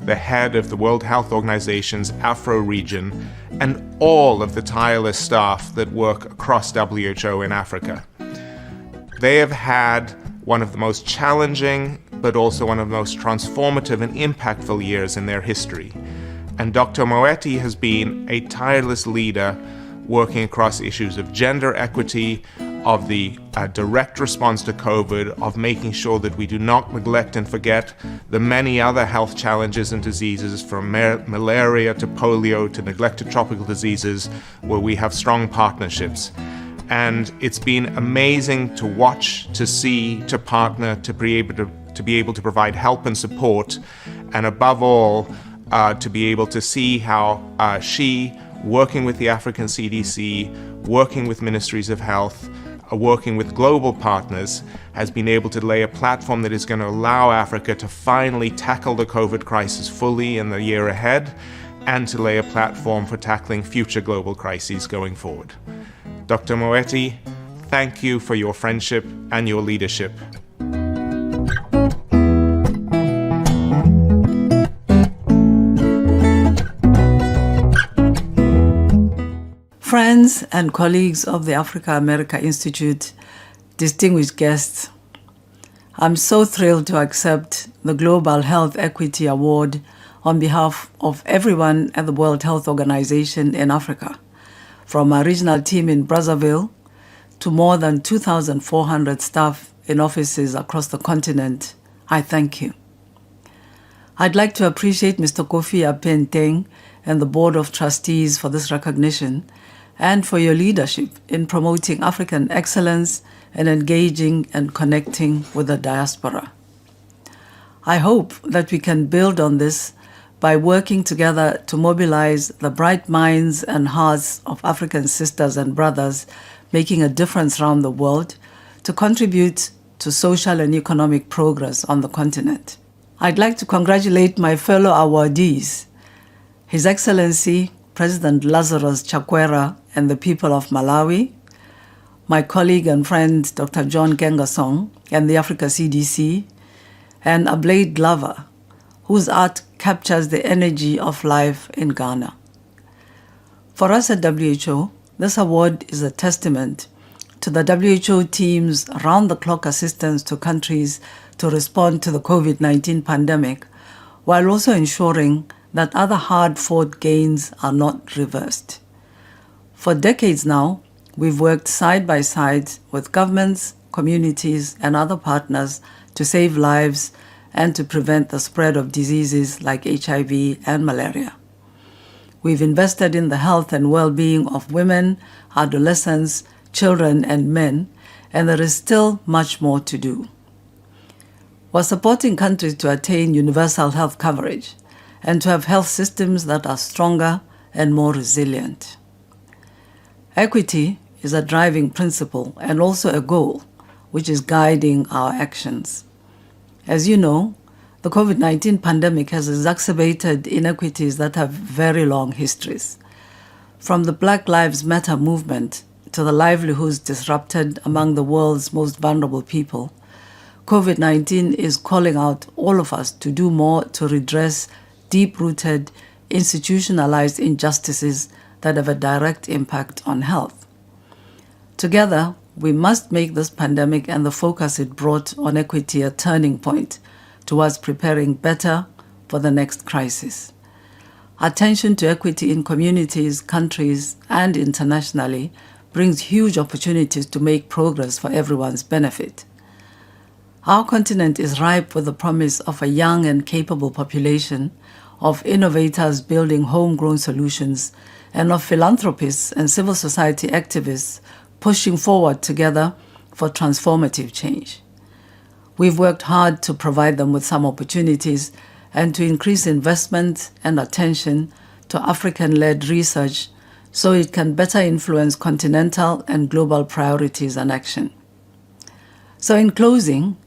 the head of the World Health Organization's Afro region, and all of the tireless staff that work across WHO in Africa. They have had one of the most challenging, but also one of the most transformative and impactful years in their history. And Dr. Moeti has been a tireless leader working across issues of gender equity, of the direct response to COVID, of making sure that we do not neglect and forget the many other health challenges and diseases, from malaria to polio to neglected tropical diseases, where we have strong partnerships. And it's been amazing to watch, to see, to partner, to be able to provide help and support, and above all, to be able to see how she, working with the African CDC, working with ministries of health, working with global partners, has been able to lay a platform that is going to allow Africa to finally tackle the COVID crisis fully in the year ahead, and to lay a platform for tackling future global crises going forward. Dr. Moeti, thank you for your friendship and your leadership. Friends and colleagues of the Africa America Institute, distinguished guests, I'm so thrilled to accept the Global Health Equity Award on behalf of everyone at the World Health Organization in Africa, from our regional team in Brazzaville to more than 2,400 staff in offices across the continent. I thank you. I'd like to appreciate Mr. Kofi Apenteng and the Board of Trustees for this recognition and for your leadership in promoting African excellence and engaging and connecting with the diaspora. I hope that we can build on this by working together to mobilize the bright minds and hearts of African sisters and brothers making a difference around the world to contribute to social and economic progress on the continent. I'd like to congratulate my fellow awardees, His Excellency President Lazarus Chakwera and the people of Malawi, my colleague and friend Dr. John Kengasong and the Africa CDC, and Ablaid Lava, whose art captures the energy of life in Ghana. For us at WHO, this award is a testament to the WHO team's round-the-clock assistance to countries to respond to the COVID-19 pandemic, while also ensuring that other hard-fought gains are not reversed. For decades now, we've worked side by side with governments, communities, and other partners to save lives and to prevent the spread of diseases like HIV and malaria. We've invested in the health and well-being of women, adolescents, children, and men, and there is still much more to do. We're supporting countries to attain universal health coverage and to have health systems that are stronger and more resilient. Equity is a driving principle and also a goal which is guiding our actions. As you know, the COVID-19 pandemic has exacerbated inequities that have very long histories. From the Black Lives Matter movement to the livelihoods disrupted among the world's most vulnerable people, COVID-19 is calling out all of us to do more to redress deep-rooted, institutionalized injustices that have a direct impact on health. Together, we must make this pandemic and the focus it brought on equity a turning point towards preparing better for the next crisis. Attention to equity in communities, countries, and internationally brings huge opportunities to make progress for everyone's benefit. Our continent is ripe with the promise of a young and capable population, of innovators building homegrown solutions, and of philanthropists and civil society activists pushing forward together for transformative change. We've worked hard to provide them with some opportunities and to increase investment and attention to African-led research so it can better influence continental and global priorities and action. So in closing,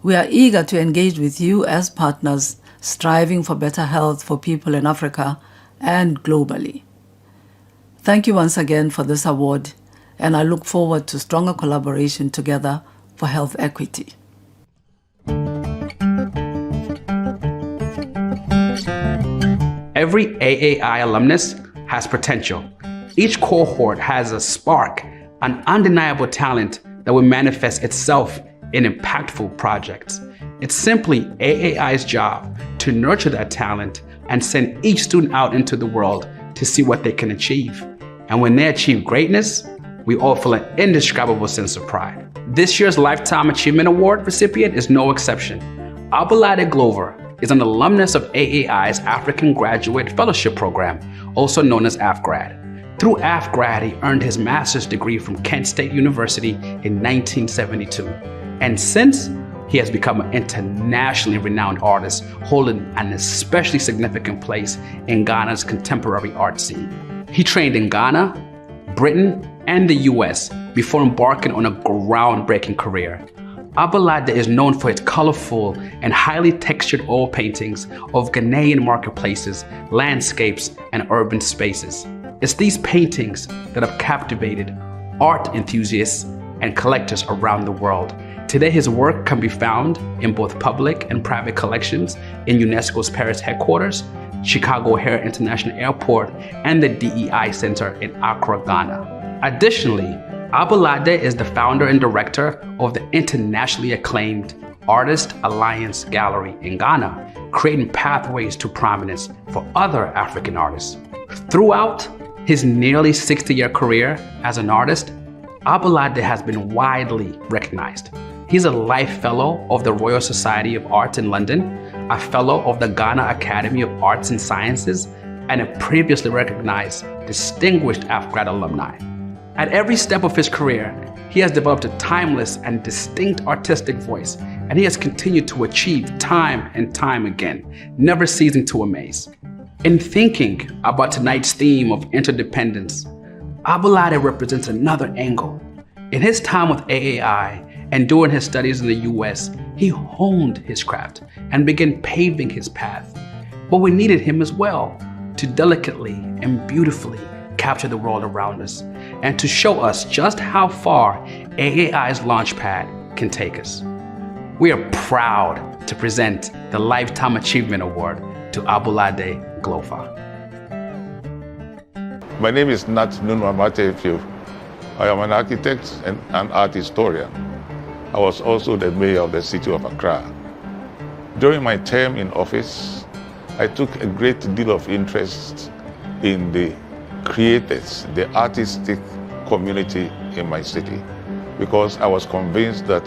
we are eager to engage with you as partners striving for better health for people in Africa and globally. Thank you once again for this award, and I look forward to stronger collaboration together for health equity. Every AAI alumnus has potential. Each cohort has a spark, an undeniable talent that will manifest itself in impactful projects. It's simply AAI's job to nurture that talent and send each student out into the world to see what they can achieve. And when they achieve greatness, we all feel an indescribable sense of pride. This year's Lifetime Achievement Award recipient is no exception. Abolade Glover is an alumnus of AAI's African Graduate Fellowship Program, also known as AFGRAD. Through AFGRAD, he earned his master's degree from Kent State University in 1972. And since, he has become an internationally renowned artist, holding an especially significant place in Ghana's contemporary art scene. He trained in Ghana, Britain, and the US before embarking on a groundbreaking career. Abolade is known for its colorful and highly textured oil paintings of Ghanaian marketplaces, landscapes, and urban spaces. It's these paintings that have captivated art enthusiasts and collectors around the world. Today, his work can be found in both public and private collections in UNESCO's Paris headquarters, Chicago O'Hare International Airport, and the DEI Center in Accra, Ghana. Additionally, Abolade is the founder and director of the internationally acclaimed Artist Alliance Gallery in Ghana, creating pathways to prominence for other African artists. Throughout his nearly 60-year career as an artist, Abolade has been widely recognized. He's a Life Fellow of the Royal Society of Arts in London, a Fellow of the Ghana Academy of Arts and Sciences, and a previously recognized Distinguished AFGRAD alumni. At every step of his career, he has developed a timeless and distinct artistic voice, and he has continued to achieve time and time again, never ceasing to amaze. In thinking about tonight's theme of interdependence, Abolade represents another angle. In his time with AAI and during his studies in the US, he honed his craft and began paving his path. But we needed him as well to delicately and beautifully capture the world around us and to show us just how far AAI's Launchpad can take us. We are proud to present the Lifetime Achievement Award to Abolade Glover. My name is Nat Nunwamate. I am an architect and an art historian. I was also the mayor of the city of Accra. During my term in office, I took a great deal of interest in the creators, the artistic community in my city, because I was convinced that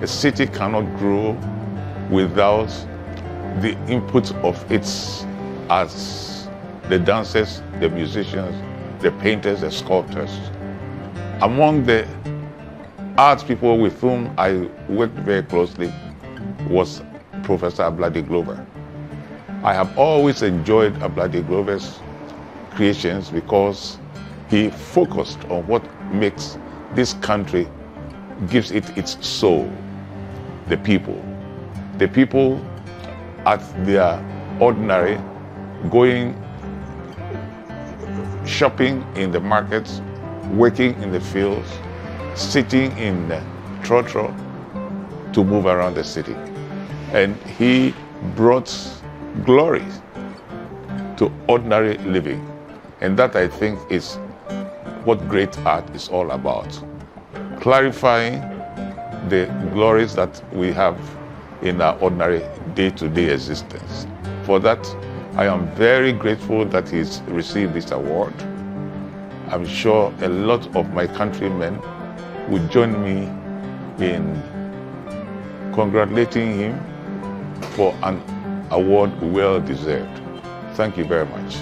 A city cannot grow without the input of its arts, the dancers, the musicians, the painters, the sculptors. Among the arts people with whom I worked very closely was Professor Abladi Glover. I have always enjoyed Abladi Glover's creations because he focused on what makes this country, gives it its soul, the people. The people at their ordinary, going shopping in the markets, working in the fields, sitting in the trotro to move around the city. And he brought glory to ordinary living. And that, I think, is what great art is all about. Clarifying the glories that we have in our ordinary day-to-day existence. For that, I am very grateful that he's received this award. I'm sure a lot of my countrymen would join me in congratulating him for an award well deserved. Thank you very much.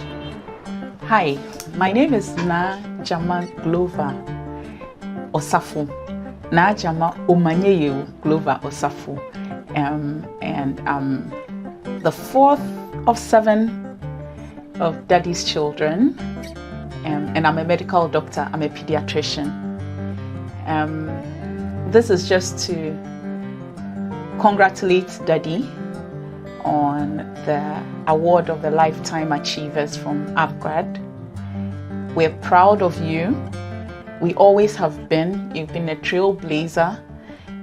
Hi, my name is Na Jama Glover Osafo. Na Jama Omanyeyo Glover Osafo. And I'm the fourth of 7 of Daddy's children. And I'm a medical doctor, I'm a pediatrician. This is just to congratulate Daddy on the award of the Lifetime Achievers from AFGRAD. We're proud of you. We always have been. You've been a trailblazer.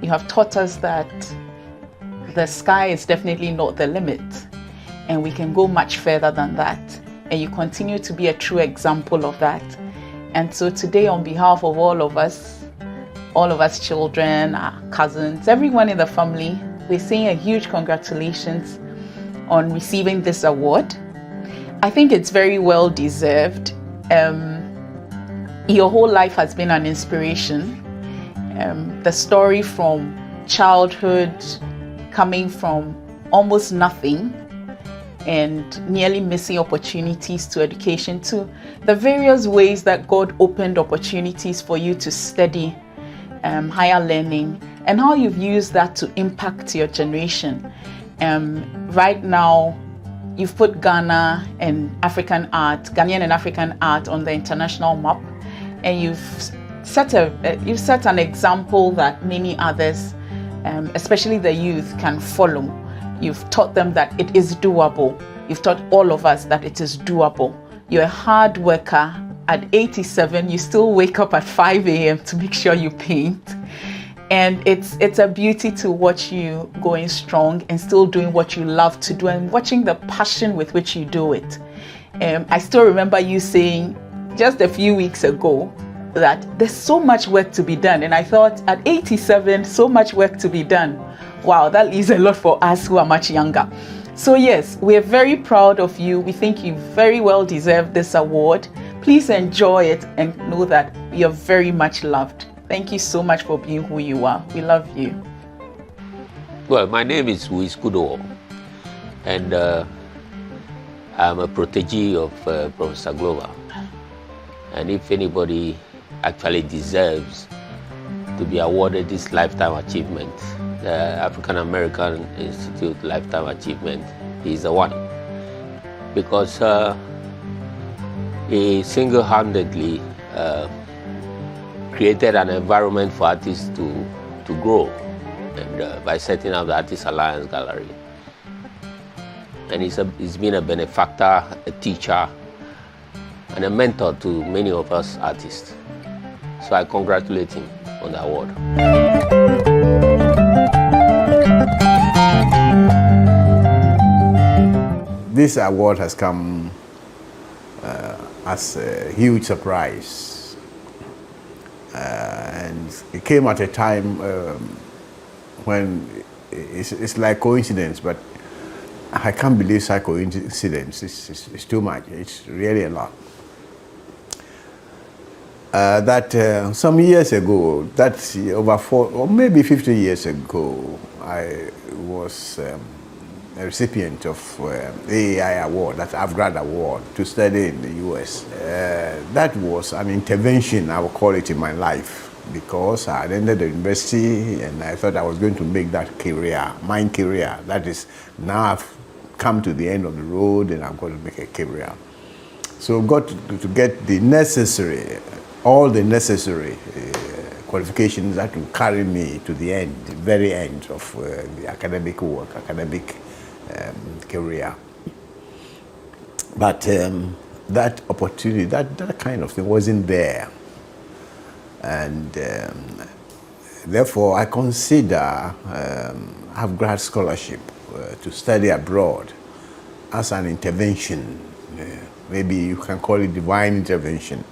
You have taught us that the sky is definitely not the limit, and we can go much further than that. And you continue to be a true example of that. And so today, on behalf of all of us children, our cousins, everyone in the family, we're saying a huge congratulations on receiving this award. I think it's very well deserved. Your whole life has been an inspiration. The story from childhood, coming from almost nothing and nearly missing opportunities to education, to the various ways that God opened opportunities for you to study higher learning, and how you've used that to impact your generation. Right now, you've put Ghana and African art, Ghanaian and African art on the international map, and you've set an example that many others, especially the youth, can follow. You've taught them that it is doable. You've taught all of us that it is doable. You're a hard worker. At 87, you still wake up at 5 a.m. to make sure you paint. And it's a beauty to watch you going strong and still doing what you love to do, and watching the passion with which you do it. I still remember you saying just a few weeks ago that there's so much work to be done. And I thought, at 87, so much work to be done. Wow, that leaves a lot for us who are much younger. So yes, we're very proud of you. We think you very well deserve this award. Please enjoy it and know that you're very much loved. Thank you so much for being who you are. We love you. Well, my name is Luis Kudo, and I'm a protege of Professor Glover. And if anybody actually deserves to be awarded this lifetime achievement, the African American Institute Lifetime Achievement, is the one. Because he single-handedly created an environment for artists to grow, and by setting up the Artists Alliance Gallery. And he's been a benefactor, a teacher, and a mentor to many of us artists. So I congratulate him on the award. This award has come as a huge surprise. And it came at a time when it's like coincidence, but I can't believe such coincidence. It's too much. It's really a lot. that some years ago, that's over 4 or maybe 50 years ago, I was a recipient of AAI award, that's AFGRAD award, to study in the US. That was an intervention, I would call it, in my life, because I had ended the university and I thought I was going to make that career, my career. That is, now I've come to the end of the road and I'm going to make a career. So got to get the necessary, all the necessary qualifications that will carry me to the end, the very end of the academic work, academic career. But that opportunity, that kind of thing wasn't there. And therefore I consider AFGRAD scholarship to study abroad as an intervention. Maybe you can call it divine intervention.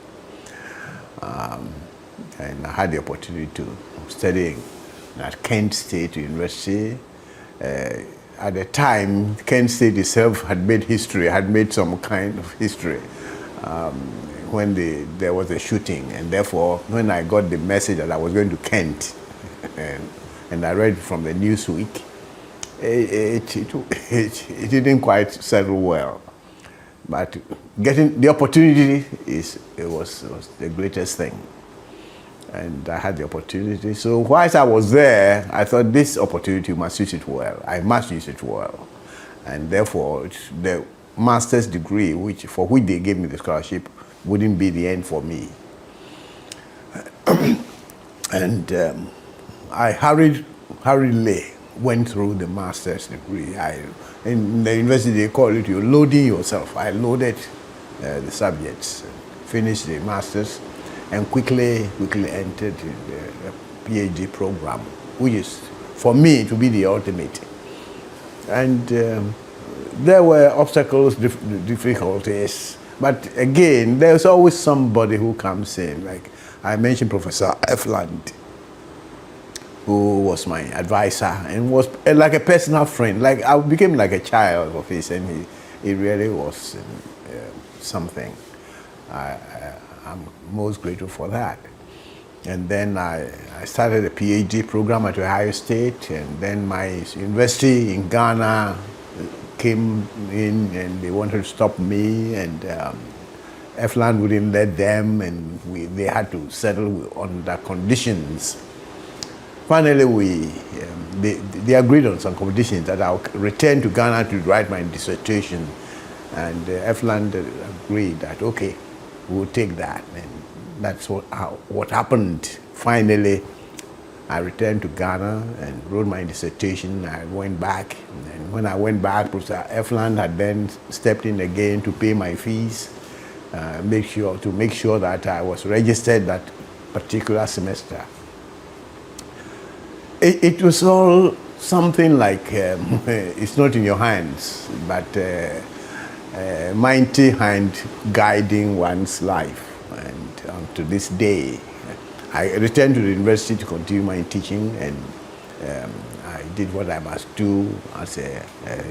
And I had the opportunity to study at Kent State University. At the time, Kent State itself had made history, had made some kind of history when there was a shooting. And therefore, when I got the message that I was going to Kent, and I read from the Newsweek, it didn't quite settle well. But getting the opportunity was the greatest thing. And I had the opportunity. So whilst I was there, I thought this opportunity must use it well. I must use it well. And therefore, the master's degree, for which they gave me the scholarship, wouldn't be the end for me. And I hurriedly went through the master's degree. In the university, they call it you're loading yourself. I loaded the subjects, finished the master's, and quickly entered the PhD program, which is, for me, to be the ultimate. And there were obstacles, difficulties, but again, there's always somebody who comes in. Like I mentioned Professor Efland, who was my advisor and was like a personal friend. Like I became like a child of his, and he really was something. I'm most grateful for that. And then I started a PhD program at Ohio State, and then my university in Ghana came in and they wanted to stop me, and Efland wouldn't let them, and they had to settle on the conditions. Finally, they agreed on some conditions that I'll return to Ghana to write my dissertation, and Efland agreed that, okay, we'll take that. And that's what happened. Finally, I returned to Ghana and wrote my dissertation. I went back, and when I went back, Professor Efland had then stepped in again to pay my fees, make sure that I was registered that particular semester. It was all something like it's not in your hands, but mighty hand guiding one's life. And to this day, I returned to the university to continue my teaching, and I did what I must do as a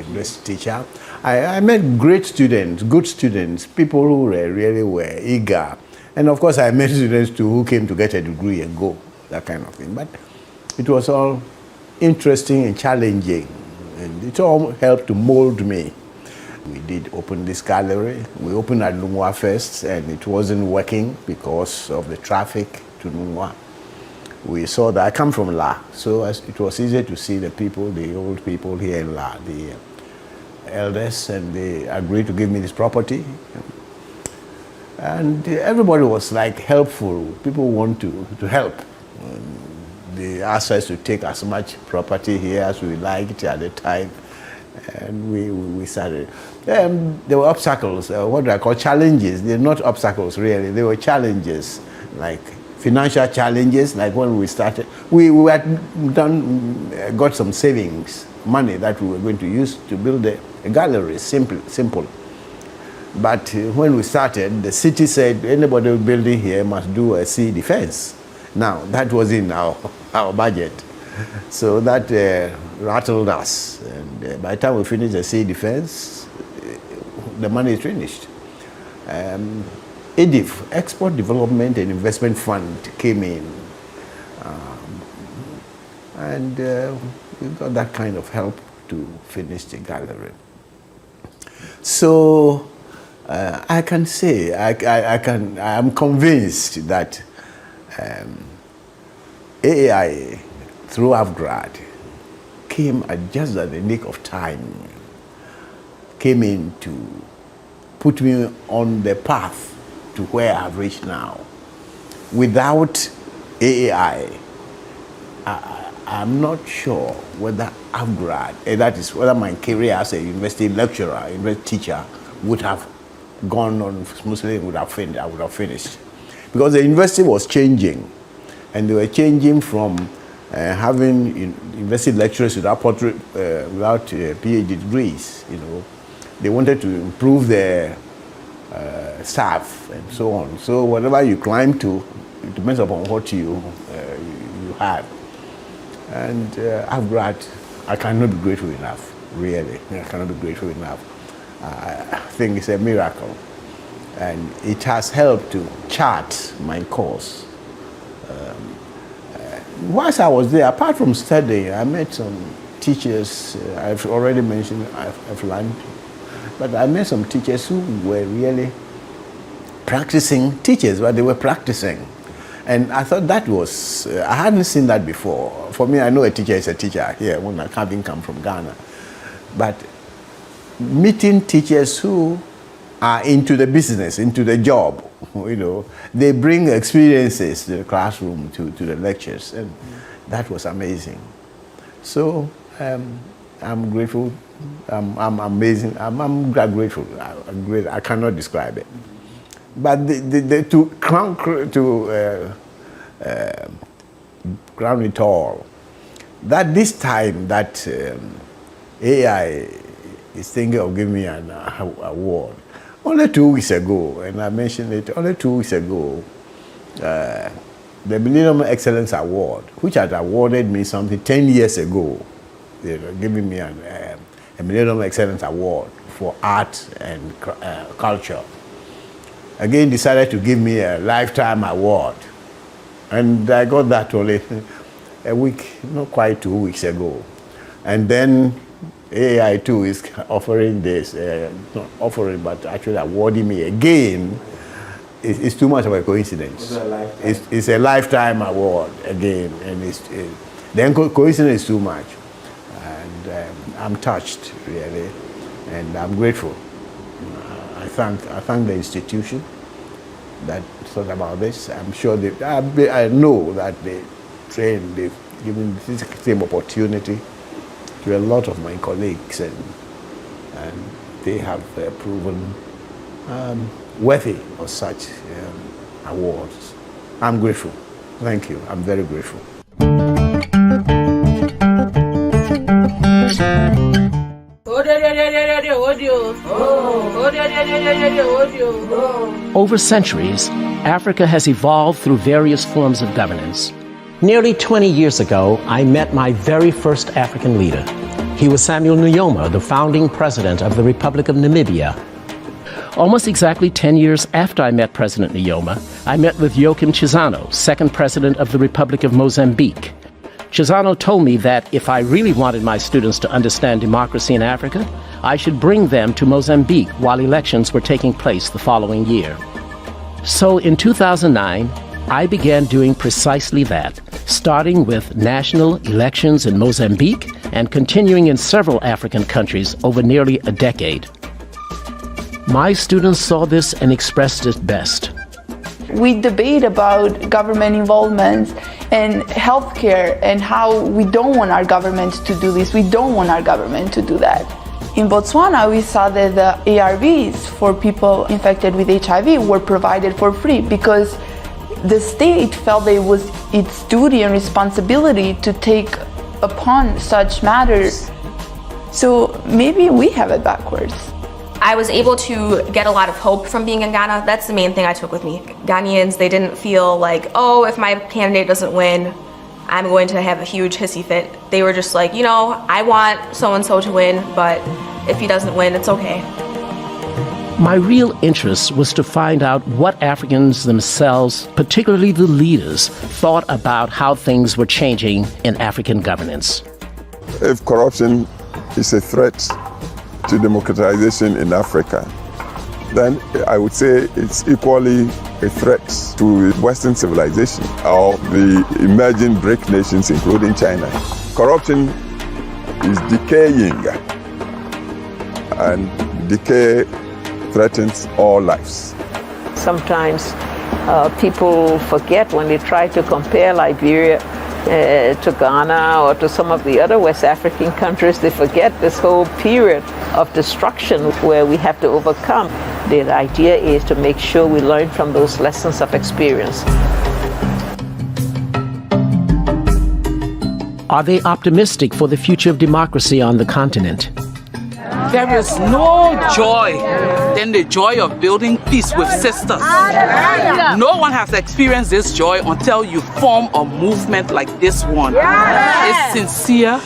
university teacher. I met great students, good students, people who really were eager. And of course, I met students too who came to get a degree and go, that kind of thing. But it was all interesting and challenging, and it all helped to mold me. We did open this gallery. We opened at Lungwa first, and it wasn't working because of the traffic to Lungwa. We saw that I come from La, so it was easy to see the people, the old people here in La, the elders, and they agreed to give me this property. And everybody was like helpful. People want to help. They asked us to take as much property here as we liked at the time, and we started. There were obstacles, what do I call challenges? They're not obstacles really, they were challenges, like financial challenges. Like when we started, we had got some savings, money that we were going to use to build a gallery, simple. But when we started, the city said anybody building here must do a sea defense. Now, that was in our budget. So that rattled us. And by the time we finished the sea defense, the money is finished. EDIF, Export Development and Investment Fund, came in. And we got that kind of help to finish the gallery. So I can say, I am convinced that AAI through AFGRAD came just at the nick of time, came in to put me on the path to where I've reached now. Without AAI, I'm not sure whether AFGRAD, that is whether my career as a university lecturer, university teacher, would have gone on smoothly, I would have finished. Because the university was changing, and they were changing from having university lecturers without PhD degrees. They wanted to improve their staff and so on. So whatever you climb to, it depends upon what you have. And AFGRAD, I cannot be grateful enough, really. I cannot be grateful enough. I think it's a miracle. And it has helped to chart my course. Whilst I was there, apart from studying, I met some teachers. I've already mentioned I've learned, but I met some teachers who were really practicing teachers, but they were practicing. And I thought that was, I hadn't seen that before. For me, I know a teacher is a teacher here when I having come from Ghana. But meeting teachers who are into the business, into the job, they bring experiences to the classroom, to the lectures, and that was amazing. So I'm grateful. I'm amazing. I'm grateful. I cannot describe it. But to ground it all, that this time that AI is thinking of giving me an award, only 2 weeks ago, and I mentioned it, only 2 weeks ago, the Millennium Excellence Award, which had awarded me something 10 years ago, giving me a Millennium Excellence Award for art and culture, again decided to give me a lifetime award. And I got that only a week, not quite 2 weeks ago. And then AI too is offering this, not offering, but actually awarding me again. It's too much of a coincidence. It's a lifetime award again, and then coincidence is too much. And I'm touched, really, and I'm grateful. I thank the institution that thought about this. I'm sure I know that they've given this same opportunity to a lot of my colleagues, and they have proven worthy of such awards. I'm grateful. Thank you. I'm very grateful. Over centuries, Africa has evolved through various forms of governance. Nearly 20 years ago, I met my very first African leader. He was Samuel Nujoma, the founding president of the Republic of Namibia. Almost exactly 10 years after I met President Nujoma, I met with Joachim Chissano, second president of the Republic of Mozambique. Chissano told me that if I really wanted my students to understand democracy in Africa, I should bring them to Mozambique while elections were taking place the following year. So in 2009, I began doing precisely that, starting with national elections in Mozambique and continuing in several African countries over nearly a decade. My students saw this and expressed it best. We debate about government involvement and healthcare and how we don't want our government to do this, we don't want our government to do that. In Botswana, we saw that the ARVs for people infected with HIV were provided for free because the state felt that it was its duty and responsibility to take upon such matters. So maybe we have it backwards. I was able to get a lot of hope from being in Ghana. That's the main thing I took with me. Ghanaians, they didn't feel like, oh, if my candidate doesn't win, I'm going to have a huge hissy fit. They were just like, I want so-and-so to win, but if he doesn't win, it's okay. My real interest was to find out what Africans themselves, particularly the leaders, thought about how things were changing in African governance. If corruption is a threat to democratization in Africa, then I would say it's equally a threat to Western civilization or the emerging BRIC nations, including China. Corruption is decaying, and decay threatens all lives. Sometimes people forget when they try to compare Liberia to Ghana or to some of the other West African countries, they forget this whole period of destruction where we have to overcome. The idea is to make sure we learn from those lessons of experience. Are they optimistic for the future of democracy on the continent? There is no joy than the joy of building peace with sisters. No one has experienced this joy until you form a movement like this one. It's sincere,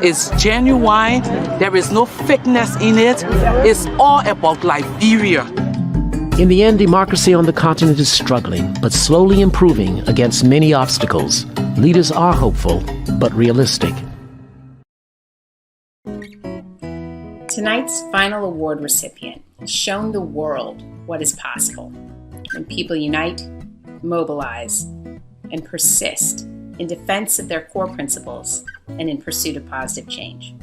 it's genuine, there is no fakeness in it. It's all about Liberia. In the end, democracy on the continent is struggling, but slowly improving against many obstacles. Leaders are hopeful, but realistic. Tonight's final award recipient has shown the world what is possible when people unite, mobilize, and persist in defense of their core principles and in pursuit of positive change.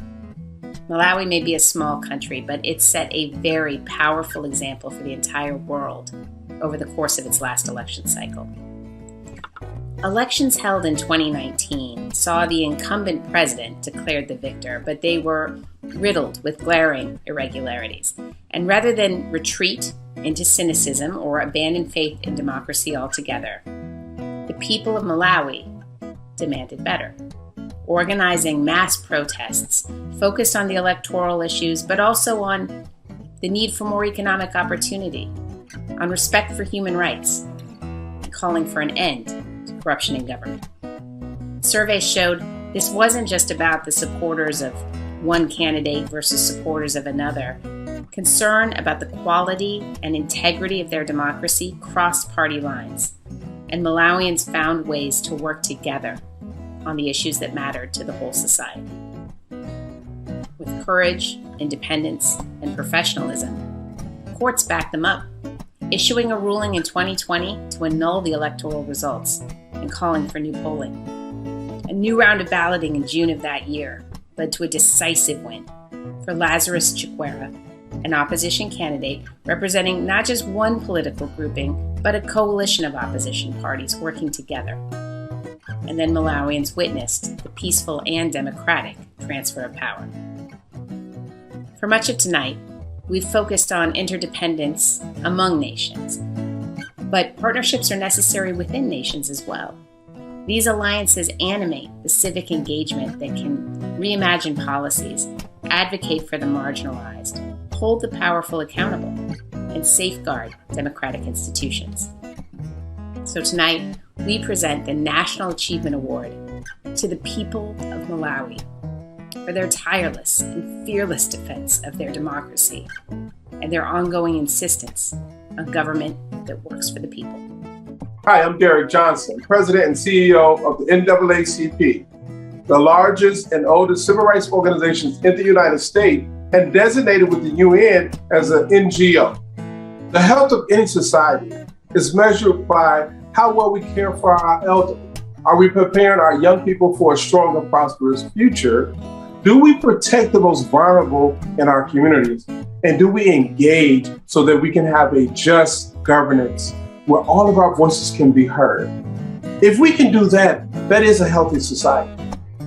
Malawi may be a small country, but it set a very powerful example for the entire world over the course of its last election cycle. Elections held in 2019 saw the incumbent president declared the victor, but they were riddled with glaring irregularities. And rather than retreat into cynicism or abandon faith in democracy altogether, the people of Malawi demanded better, organizing mass protests focused on the electoral issues, but also on the need for more economic opportunity, on respect for human rights, and calling for an end to corruption in government. Surveys showed this wasn't just about the supporters of one candidate versus supporters of another. Concern about the quality and integrity of their democracy crossed party lines, and Malawians found ways to work together on the issues that mattered to the whole society. With courage, independence, and professionalism, courts backed them up, issuing a ruling in 2020 to annul the electoral results and calling for new polling. A new round of balloting in June of that year led to a decisive win for Lazarus Chakwera, an opposition candidate representing not just one political grouping, but a coalition of opposition parties working together. And then Malawians witnessed the peaceful and democratic transfer of power. For much of tonight, we've focused on interdependence among nations, but partnerships are necessary within nations as well. These alliances animate the civic engagement that can reimagine policies, advocate for the marginalized, hold the powerful accountable, and safeguard democratic institutions. So tonight, we present the National Achievement Award to the people of Malawi for their tireless and fearless defense of their democracy and their ongoing insistence on government that works for the people. Hi, I'm Derek Johnson, President and CEO of the NAACP, the largest and oldest civil rights organization in the United States and designated with the UN as an NGO. The health of any society is measured by how well we care for our elderly. Are we preparing our young people for a strong and prosperous future? Do we protect the most vulnerable in our communities? And do we engage so that we can have a just governance where all of our voices can be heard? If we can do that, that is a healthy society.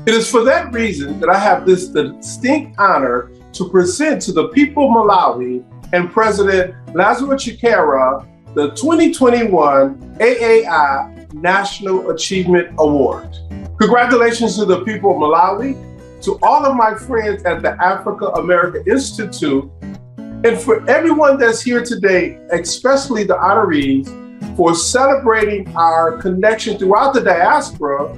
It is for that reason that I have this distinct honor to present to the people of Malawi and President Lazarus Chakwera the 2021 AAI National Achievement Award. Congratulations to the people of Malawi, to all of my friends at the Africa America Institute, and for everyone that's here today, especially the honorees, for celebrating our connection throughout the diaspora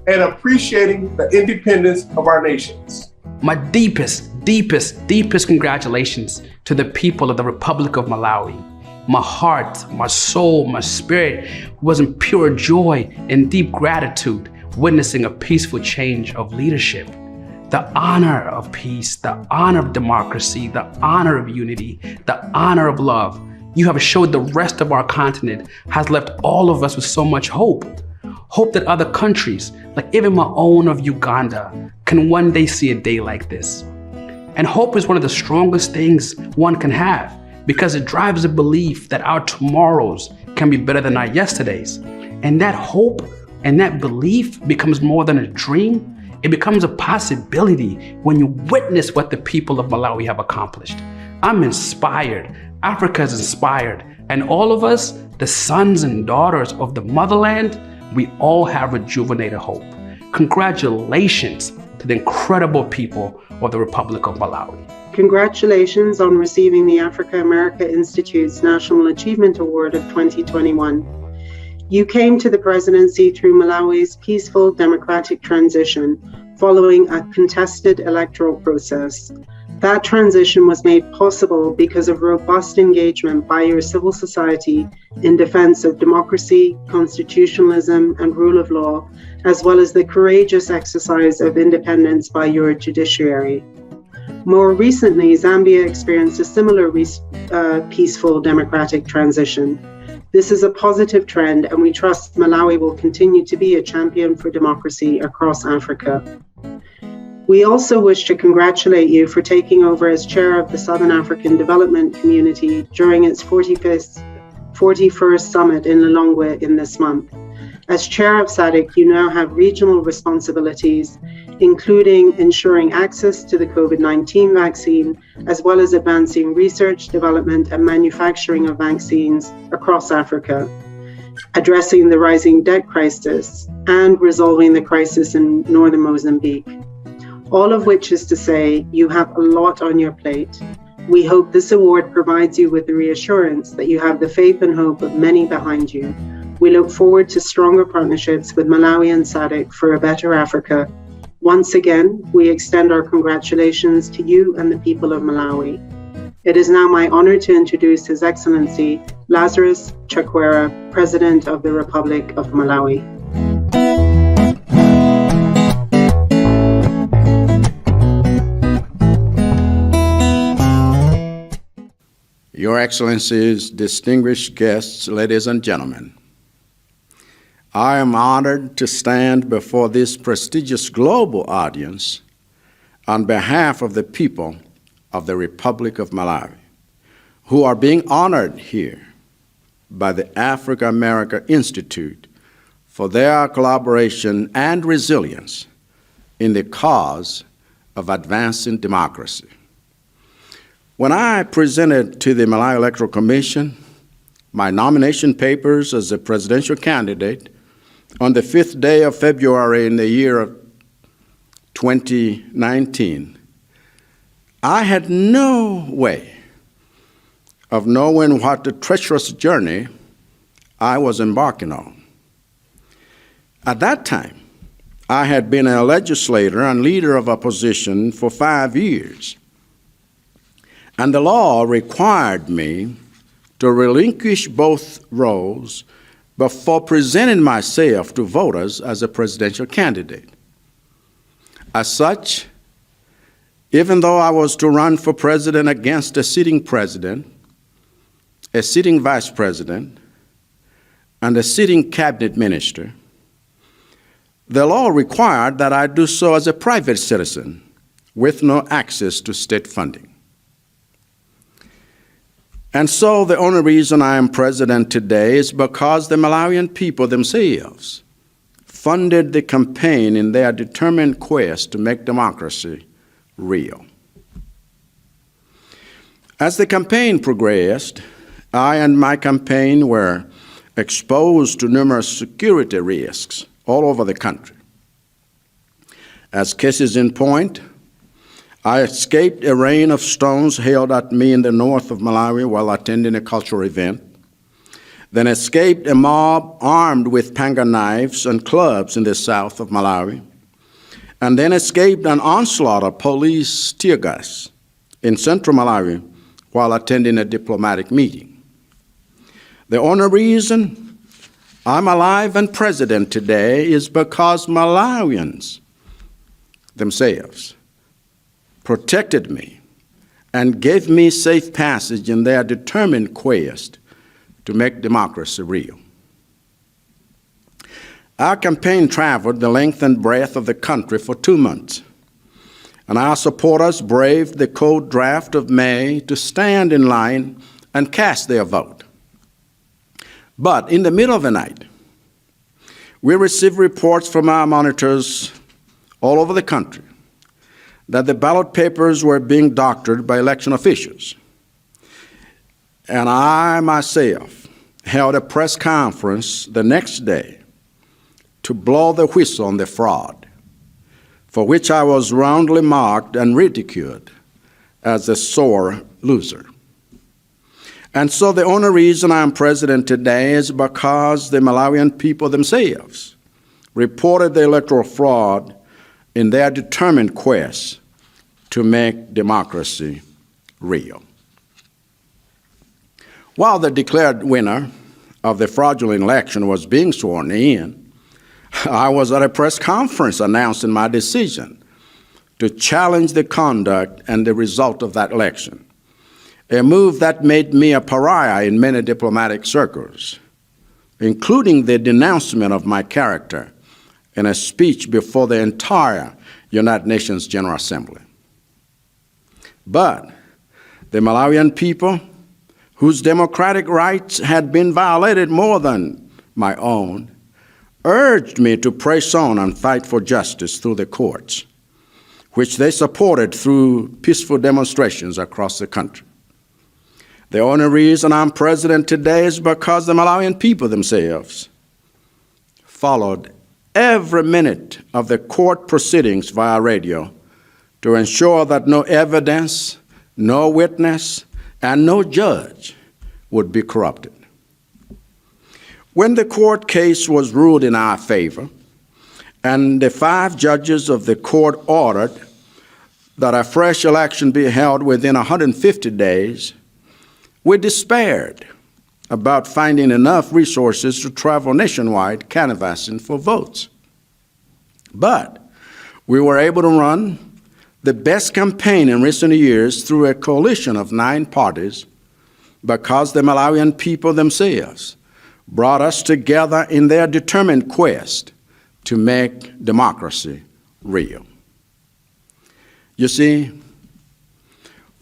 and appreciating the independence of our nations. My deepest deepest congratulations to the people of the Republic of Malawi. My heart, my soul, my spirit was in pure joy and deep gratitude, witnessing a peaceful change of leadership. The honor of peace, the honor of democracy, the honor of unity, the honor of love you have showed the rest of our continent has left all of us with so much hope. Hope that other countries, like even my own of Uganda, can one day see a day like this. And hope is one of the strongest things one can have because it drives the belief that our tomorrows can be better than our yesterdays. And that hope and that belief becomes more than a dream. It becomes a possibility when you witness what the people of Malawi have accomplished. I'm inspired. Africa is inspired. And all of us, the sons and daughters of the motherland, we all have rejuvenated hope. Congratulations to the incredible people of the Republic of Malawi. Congratulations on receiving the Africa America Institute's National Achievement Award of 2021. You came to the presidency through Malawi's peaceful democratic transition following a contested electoral process. That transition was made possible because of robust engagement by your civil society in defense of democracy, constitutionalism, and rule of law, as well as the courageous exercise of independence by your judiciary. More recently, Zambia experienced a similar peaceful democratic transition. This is a positive trend, and we trust Malawi will continue to be a champion for democracy across Africa. We also wish to congratulate you for taking over as chair of the Southern African Development Community during its 41st summit in Lilongwe in this month. As chair of SADC, you now have regional responsibilities, including ensuring access to the COVID-19 vaccine, as well as advancing research, development, and manufacturing of vaccines across Africa, addressing the rising debt crisis, and resolving the crisis in northern Mozambique. All of which is to say, you have a lot on your plate. We hope this award provides you with the reassurance that you have the faith and hope of many behind you. We look forward to stronger partnerships with Malawi and SADC for a better Africa. Once again, we extend our congratulations to you and the people of Malawi. It is now my honor to introduce His Excellency Lazarus Chakwera, President of the Republic of Malawi. Your Excellencies, distinguished guests, ladies and gentlemen, I am honored to stand before this prestigious global audience on behalf of the people of the Republic of Malawi, who are being honored here by the Africa America Institute for their collaboration and resilience in the cause of advancing democracy. When I presented to the Malawi Electoral Commission my nomination papers as a presidential candidate on the 5th day of February in the year of 2019, I had no way of knowing what the treacherous journey I was embarking on. At that time, I had been a legislator and leader of opposition for 5 years. And the law required me to relinquish both roles before presenting myself to voters as a presidential candidate. As such, even though I was to run for president against a sitting president, a sitting vice president, and a sitting cabinet minister, the law required that I do so as a private citizen with no access to state funding. And so the only reason I am president today is because the Malawian people themselves funded the campaign in their determined quest to make democracy real. As the campaign progressed, I and my campaign were exposed to numerous security risks all over the country. As cases in point, I escaped a rain of stones hailed at me in the north of Malawi while attending a cultural event, then escaped a mob armed with panga knives and clubs in the south of Malawi, and then escaped an onslaught of police tear gas in central Malawi while attending a diplomatic meeting. The only reason I'm alive and president today is because Malawians themselves protected me and gave me safe passage in their determined quest to make democracy real. Our campaign traveled the length and breadth of the country for 2 months, and our supporters braved the cold draft of May to stand in line and cast their vote. But in the middle of the night, we received reports from our monitors all over the country that the ballot papers were being doctored by election officials. And I myself held a press conference the next day to blow the whistle on the fraud, for which I was roundly mocked and ridiculed as a sore loser. And so the only reason I'm president today is because the Malawian people themselves reported the electoral fraud in their determined quest to make democracy real. While the declared winner of the fraudulent election was being sworn in, I was at a press conference announcing my decision to challenge the conduct and the result of that election, a move that made me a pariah in many diplomatic circles, including the denouncement of my character in a speech before the entire United Nations General Assembly. But the Malawian people, whose democratic rights had been violated more than my own, urged me to press on and fight for justice through the courts, which they supported through peaceful demonstrations across the country. The only reason I'm president today is because the Malawian people themselves followed every minute of the court proceedings via radio to ensure that no evidence, no witness, and no judge would be corrupted. When the court case was ruled in our favor, and the 5 judges of the court ordered that a fresh election be held within 150 days, we despaired about finding enough resources to travel nationwide canvassing for votes. But we were able to run the best campaign in recent years through a coalition of 9 parties because the Malawian people themselves brought us together in their determined quest to make democracy real. You see,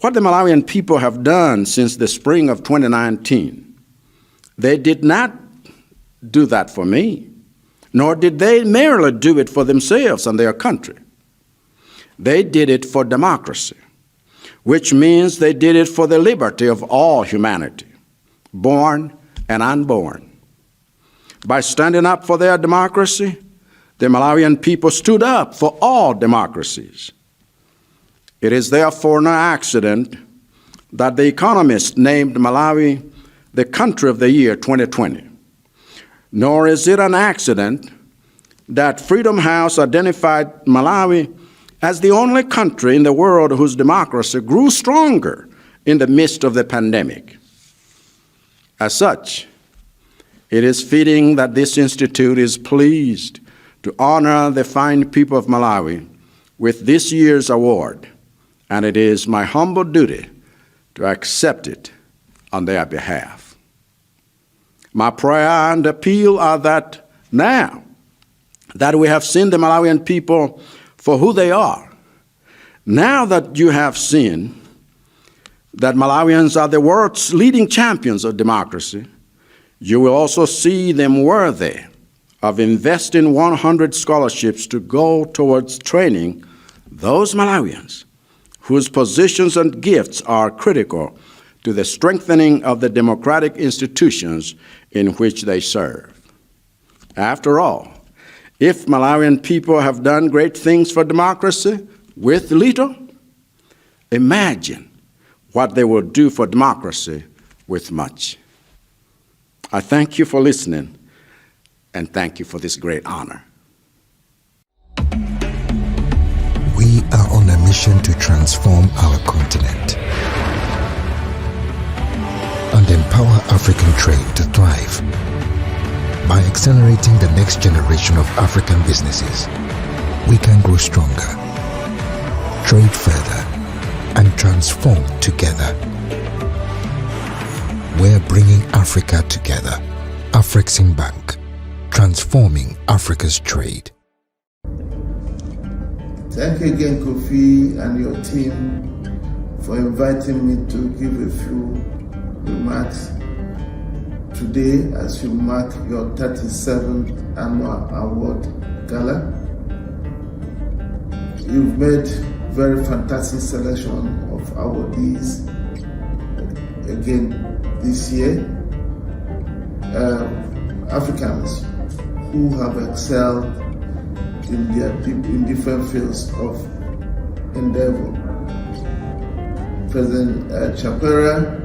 what the Malawian people have done since the spring of 2019, they did not do that for me, nor did they merely do it for themselves and their country. They did it for democracy, which means they did it for the liberty of all humanity, born and unborn. By standing up for their democracy, the Malawian people stood up for all democracies. It is therefore no accident that The Economist named Malawi the country of the year 2020. Nor is it an accident that Freedom House identified Malawi as the only country in the world whose democracy grew stronger in the midst of the pandemic. As such, it is fitting that this institute is pleased to honor the fine people of Malawi with this year's award, and it is my humble duty to accept it on their behalf. My prayer and appeal are that now that we have seen the Malawian people for who they are, now that you have seen that Malawians are the world's leading champions of democracy, you will also see them worthy of investing 100 scholarships to go towards training those Malawians whose positions and gifts are critical to the strengthening of the democratic institutions in which they serve. After all, if Malawian people have done great things for democracy with little, imagine what they will do for democracy with much. I thank you for listening, and thank you for this great honor. mission to transform our continent and empower African trade to thrive. By accelerating the next generation of African businesses, we can grow stronger, trade further, and transform together. We're bringing Africa together. Afreximbank, transforming Africa's trade. Thank you again, Kofi, and your team for inviting me to give a few remarks today as you mark your 37th annual Award Gala. You've made very fantastic selection of awardees again this year. Africans who have excelled in different fields of endeavor. President Chakwera,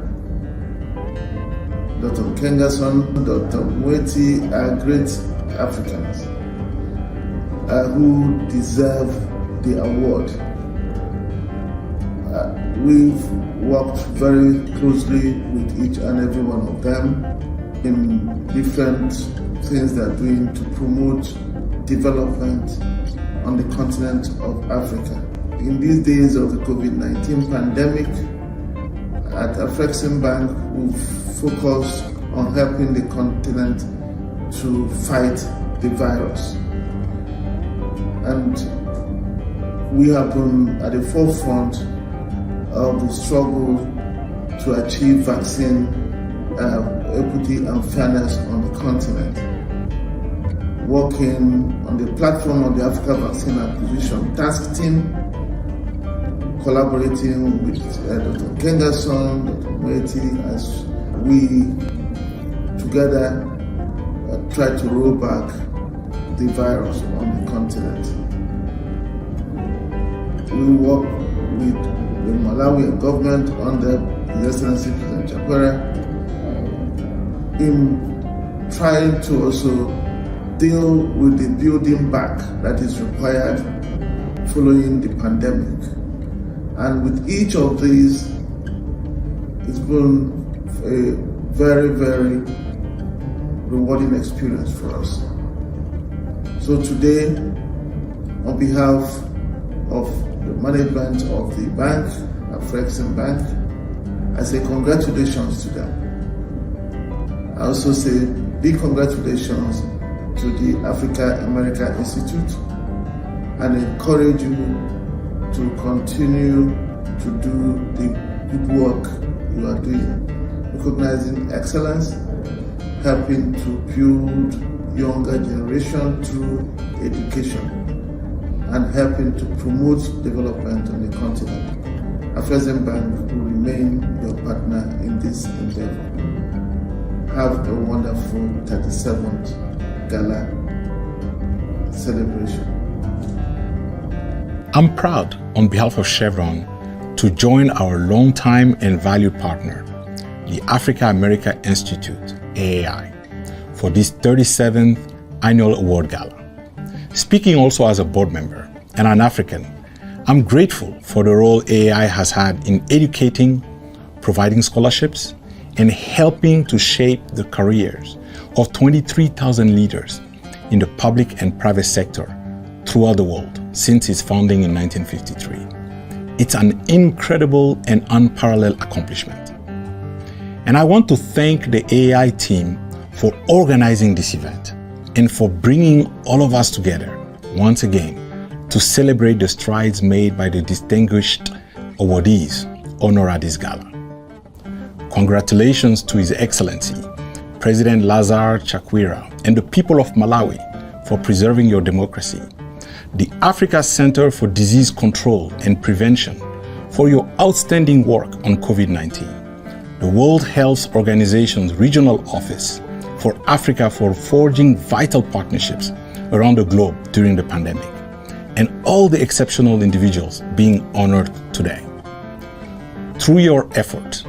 Dr. Kengason, Dr. Moeti are great Africans who deserve the award. We've worked very closely with each and every one of them in different things they're doing to promote development on the continent of Africa. In these days of the COVID-19 pandemic, at Afreximbank, we've focused on helping the continent to fight the virus. And we have been at the forefront of the struggle to achieve vaccine equity and fairness on the continent. Working on the platform of the Africa Vaccine Acquisition Task Team, collaborating with Dr. Kengason, Dr. Moeti, as we together try to roll back the virus on the continent. We work with the Malawi government under His Excellency President Chakwera in trying to also deal with the building back that is required following the pandemic. And with each of these, it's been a very, very rewarding experience for us. So today, on behalf of the management of the bank, Afreximbank, I say congratulations to them. I also say big congratulations to the Africa America Institute and encourage you to continue to do the good work you are doing, recognizing excellence, helping to build younger generation through education, and helping to promote development on the continent. Afreximbank will remain your partner in this endeavor. Have a wonderful 37th Gala celebration. I'm proud, on behalf of Chevron, to join our longtime and valued partner, the Africa America Institute, AAI, for this 37th Annual Award Gala. Speaking also as a board member and an African, I'm grateful for the role AAI has had in educating, providing scholarships, and helping to shape the careers of 23,000 leaders in the public and private sector throughout the world since its founding in 1953. It's an incredible and unparalleled accomplishment. And I want to thank the AAI team for organizing this event and for bringing all of us together once again to celebrate the strides made by the distinguished awardees honored at this gala. Congratulations to His Excellency, President Lazarus Chakwera, and the people of Malawi for preserving your democracy, the Africa Center for Disease Control and Prevention for your outstanding work on COVID-19, the World Health Organization's Regional Office for Africa for forging vital partnerships around the globe during the pandemic, and all the exceptional individuals being honored today. Through your effort,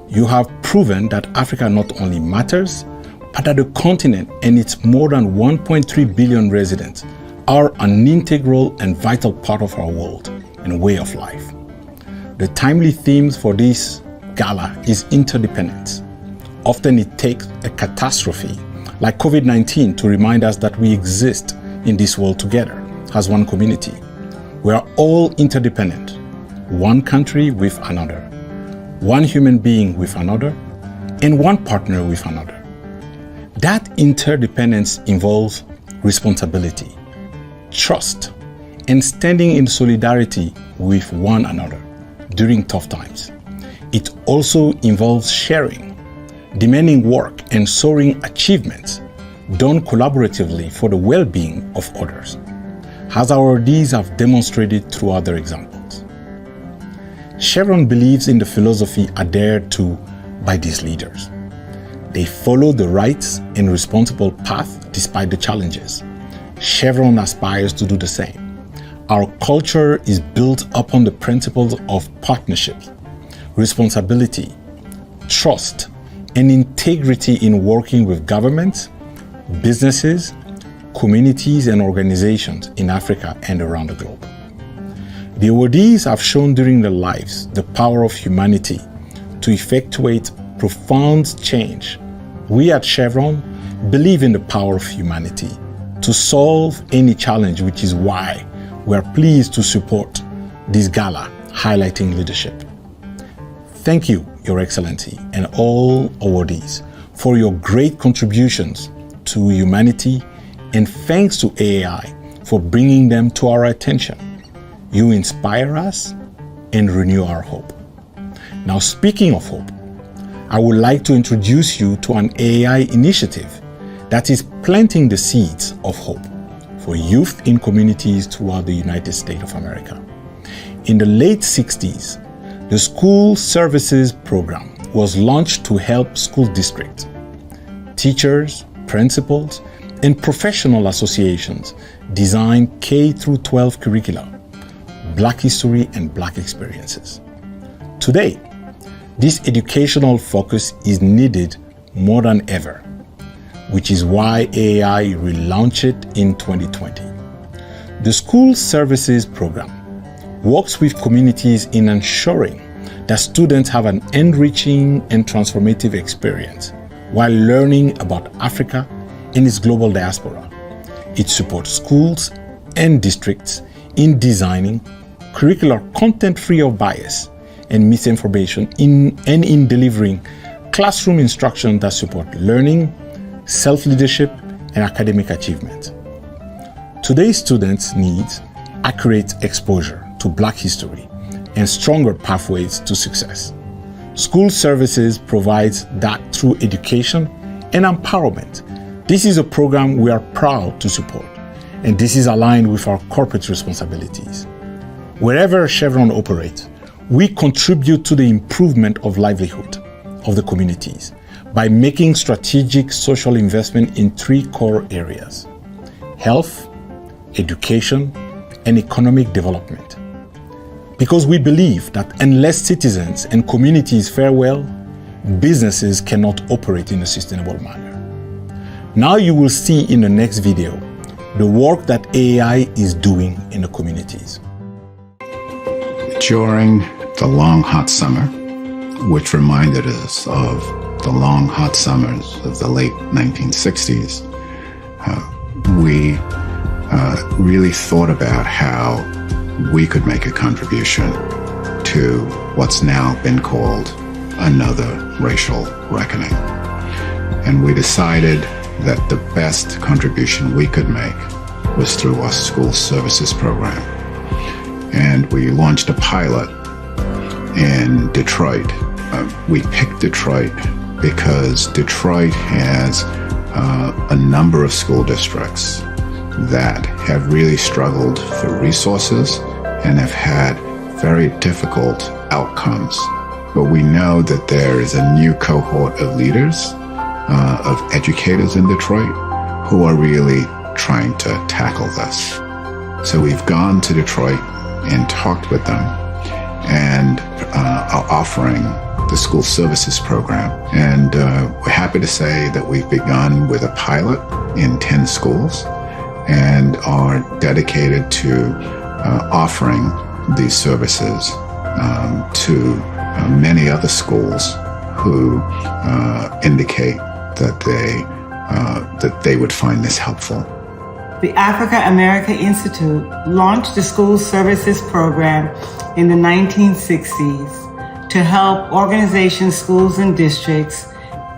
you have proven that Africa not only matters, but that the continent and its more than 1.3 billion residents are an integral and vital part of our world and way of life. The timely theme for this gala is interdependence. Often it takes a catastrophe like COVID-19 to remind us that we exist in this world together as one community. We are all interdependent, one country with another, one human being with another, and one partner with another. That interdependence involves responsibility, trust, and standing in solidarity with one another during tough times. It also involves sharing, demanding work, and soaring achievements done collaboratively for the well-being of others, as our awardees have demonstrated through other examples. Chevron believes in the philosophy adhered to by these leaders. They follow the right and responsible path despite the challenges. Chevron aspires to do the same. Our culture is built upon the principles of partnership, responsibility, trust, and integrity in working with governments, businesses, communities, and organizations in Africa and around the globe. The awardees have shown during their lives the power of humanity to effectuate profound change. We at Chevron believe in the power of humanity to solve any challenge, which is why we are pleased to support this gala highlighting leadership. Thank you, Your Excellency, and all awardees for your great contributions to humanity, and thanks to AAI for bringing them to our attention. You inspire us and renew our hope. Now, speaking of hope, I would like to introduce you to an AAI initiative that is planting the seeds of hope for youth in communities throughout the United States of America. In the late 60s, the School Services Program was launched to help school districts, teachers, principals, and professional associations design K-12 curricula, Black history and Black experiences. Today, this educational focus is needed more than ever, which is why AAI relaunched it in 2020. The School Services Program works with communities in ensuring that students have an enriching and transformative experience while learning about Africa and its global diaspora. It supports schools and districts in designing curricular content free of bias and misinformation and in delivering classroom instruction that support learning, self-leadership, and academic achievement. Today's students need accurate exposure to Black history and stronger pathways to success. School Services provides that through education and empowerment. This is a program we are proud to support, and this is aligned with our corporate responsibilities. Wherever Chevron operates, we contribute to the improvement of livelihood of the communities by making strategic social investment in 3 core areas: health, education, and economic development. Because we believe that unless citizens and communities fare well, businesses cannot operate in a sustainable manner. Now you will see in the next video the work that AAI is doing in the communities. During the long hot summer, which reminded us of the long hot summers of the late 1960s, we really thought about how we could make a contribution to what's now been called another racial reckoning. And we decided that the best contribution we could make was through our school services program. And we launched a pilot in Detroit. We picked Detroit because Detroit has a number of school districts that have really struggled for resources and have had very difficult outcomes. But we know that there is a new cohort of leaders, of educators in Detroit who are really trying to tackle this. So we've gone to Detroit and talked with them and are offering the school services program. And we're happy to say that we've begun with a pilot in 10 schools and are dedicated to offering these services to many other schools who indicate that they would find this helpful. The Africa America Institute launched the School Services Program in the 1960s to help organizations, schools, and districts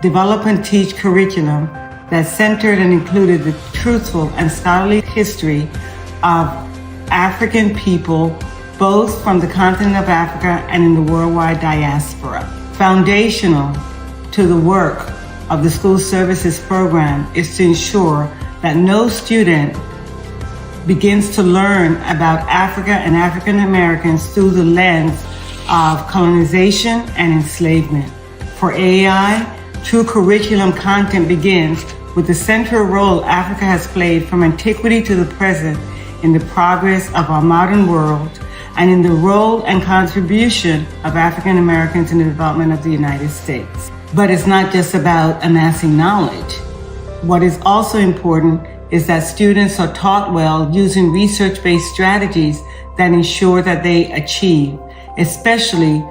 develop and teach curriculum that centered and included the truthful and scholarly history of African people, both from the continent of Africa and in the worldwide diaspora. Foundational to the work of the School Services Program is to ensure that no student begins to learn about Africa and African Americans through the lens of colonization and enslavement. For AAI, true curriculum content begins with the central role Africa has played from antiquity to the present in the progress of our modern world and in the role and contribution of African Americans in the development of the United States. But it's not just about amassing knowledge. What is also important is that students are taught well using research-based strategies that ensure that they achieve, especially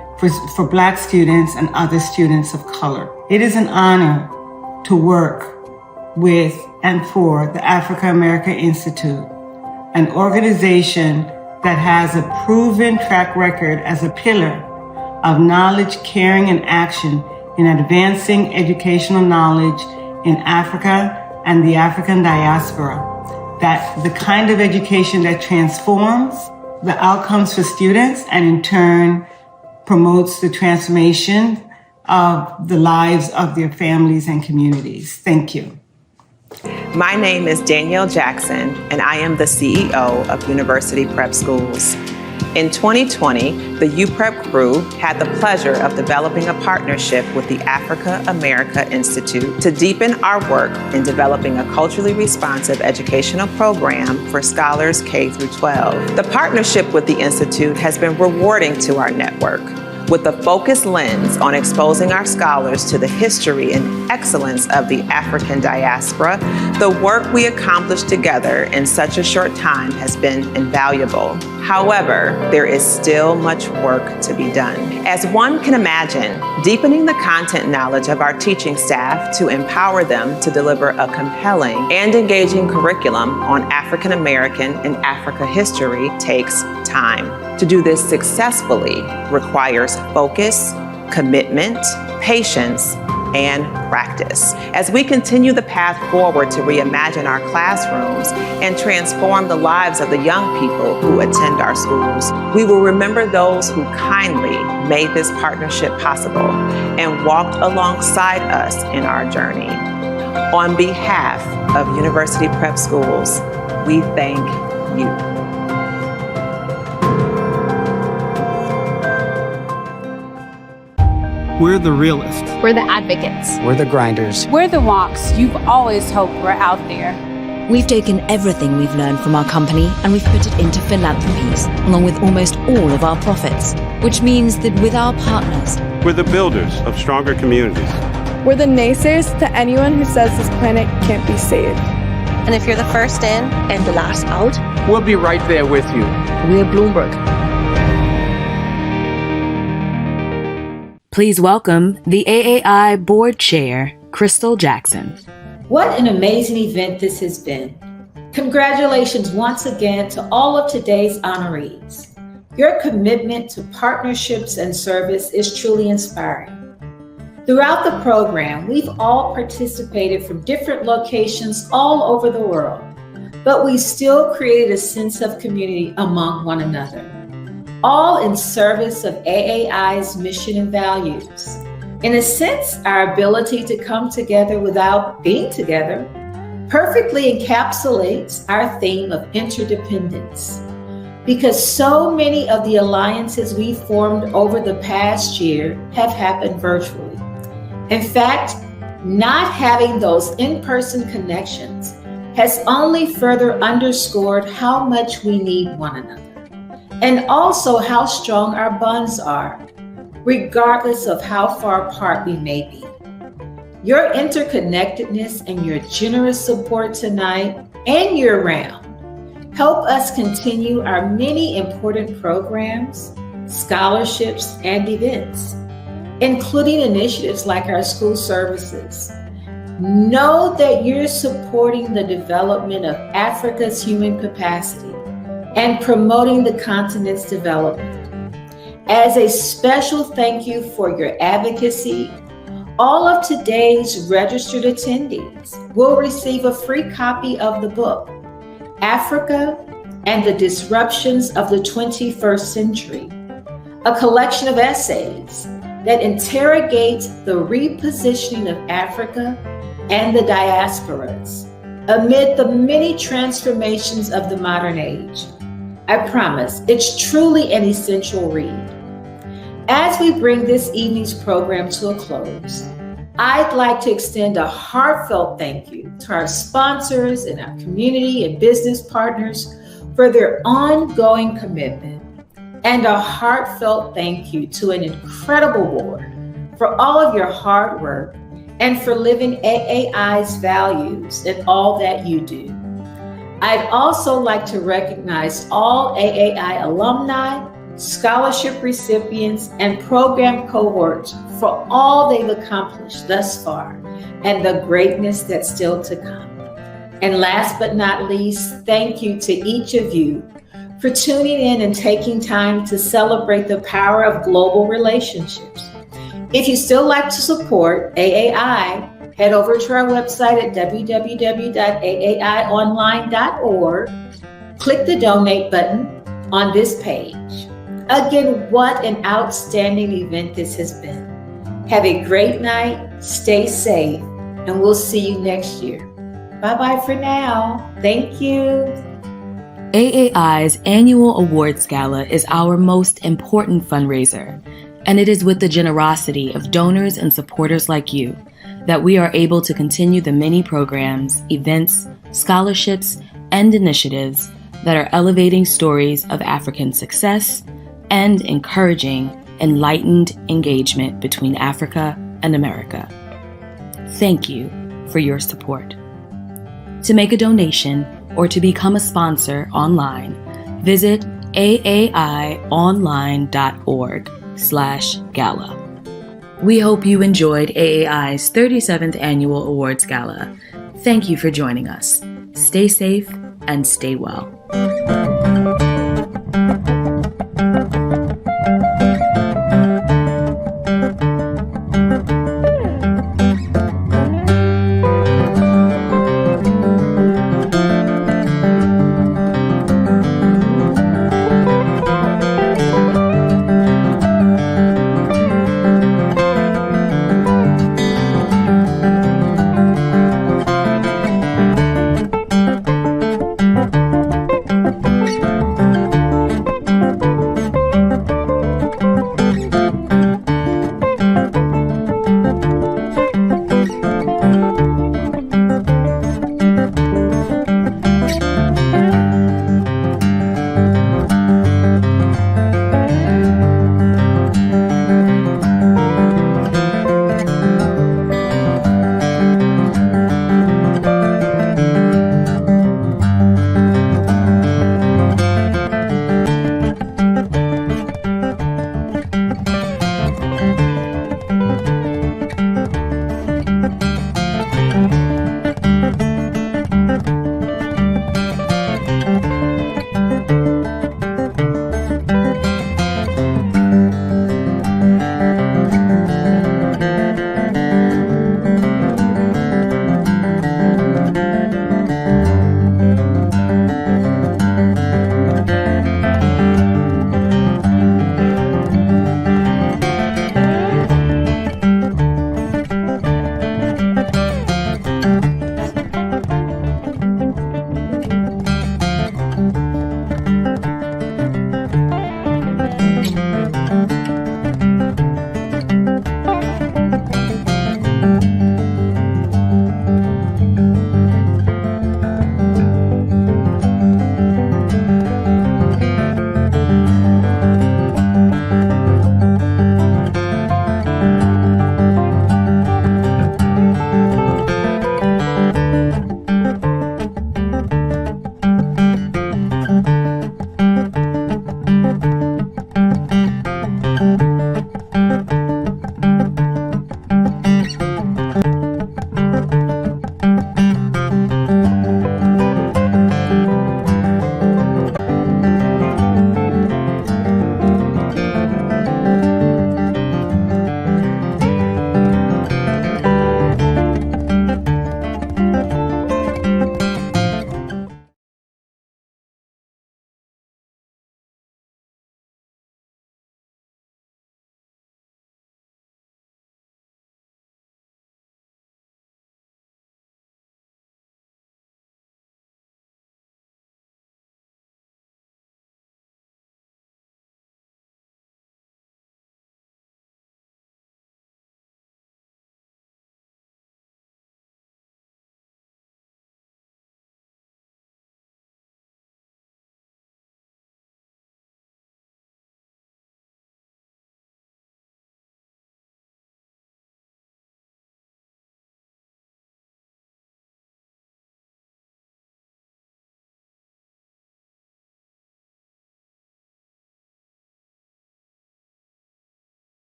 for Black students and other students of color. It is an honor to work with and for the Africa America Institute, an organization that has a proven track record as a pillar of knowledge, caring, and action in advancing educational knowledge in Africa and the African diaspora. That the kind of education that transforms the outcomes for students and in turn promotes the transformation of the lives of their families and communities. Thank you. My name is Danielle Jackson, and I am the CEO of University Prep Schools. In 2020, the UPrep crew had the pleasure of developing a partnership with the Africa America Institute to deepen our work in developing a culturally responsive educational program for scholars K through 12. The partnership with the Institute has been rewarding to our network, with a focused lens on exposing our scholars to the history and excellence of the African diaspora. The work we accomplished together in such a short time has been invaluable. However, there is still much work to be done. As one can imagine, deepening the content knowledge of our teaching staff to empower them to deliver a compelling and engaging curriculum on African American and Africa history takes time. To do this successfully requires focus, commitment, patience, and practice. As we continue the path forward to reimagine our classrooms and transform the lives of the young people who attend our schools, we will remember those who kindly made this partnership possible and walked alongside us in our journey. On behalf of University Prep Schools, we thank you. We're the realists. We're the advocates. We're the grinders. We're the walks you've always hoped were out there. We've taken everything we've learned from our company and we've put it into philanthropies, along with almost all of our profits, which means that with our partners, we're the builders of stronger communities. We're the naysayers to anyone who says this planet can't be saved. And if you're the first in and the last out, we'll be right there with you. We're Bloomberg. Please welcome the AAI Board Chair, Crystal Jackson. What an amazing event this has been. Congratulations once again to all of today's honorees. Your commitment to partnerships and service is truly inspiring. Throughout the program, we've all participated from different locations all over the world, but we still created a sense of community among one another, all in service of AAI's mission and values. In a sense, our ability to come together without being together perfectly encapsulates our theme of interdependence. Because so many of the alliances we formed over the past year have happened virtually. In fact, not having those in-person connections has only further underscored how much we need one another, and also how strong our bonds are, regardless of how far apart we may be. Your interconnectedness and your generous support tonight and year-round help us continue our many important programs, scholarships, and events, including initiatives like our school services. Know that you're supporting the development of Africa's human capacity and promoting the continent's development. As a special thank you for your advocacy, all of today's registered attendees will receive a free copy of the book, Africa and the Disruptions of the 21st Century, a collection of essays that interrogates the repositioning of Africa and the diasporas amid the many transformations of the modern age. I promise it's truly an essential read. As we bring this evening's program to a close, I'd like to extend a heartfelt thank you to our sponsors and our community and business partners for their ongoing commitment, and a heartfelt thank you to an incredible board for all of your hard work and for living AAI's values in all that you do. I'd also like to recognize all AAI alumni, scholarship recipients, and program cohorts for all they've accomplished thus far and the greatness that's still to come. And last but not least, thank you to each of you for tuning in and taking time to celebrate the power of global relationships. If you still like to support AAI, head over to our website at www.aaionline.org, click the donate button on this page. Again, what an outstanding event this has been. Have a great night, stay safe, and we'll see you next year. Bye-bye for now. Thank you. AAI's annual Awards Gala is our most important fundraiser, and it is with the generosity of donors and supporters like you that we are able to continue the many programs, events, scholarships, and initiatives that are elevating stories of African success and encouraging enlightened engagement between Africa and America. Thank you for your support. To make a donation or to become a sponsor online, visit aaionline.org/gala. We hope you enjoyed AAI's 37th Annual Awards Gala. Thank you for joining us. Stay safe and stay well.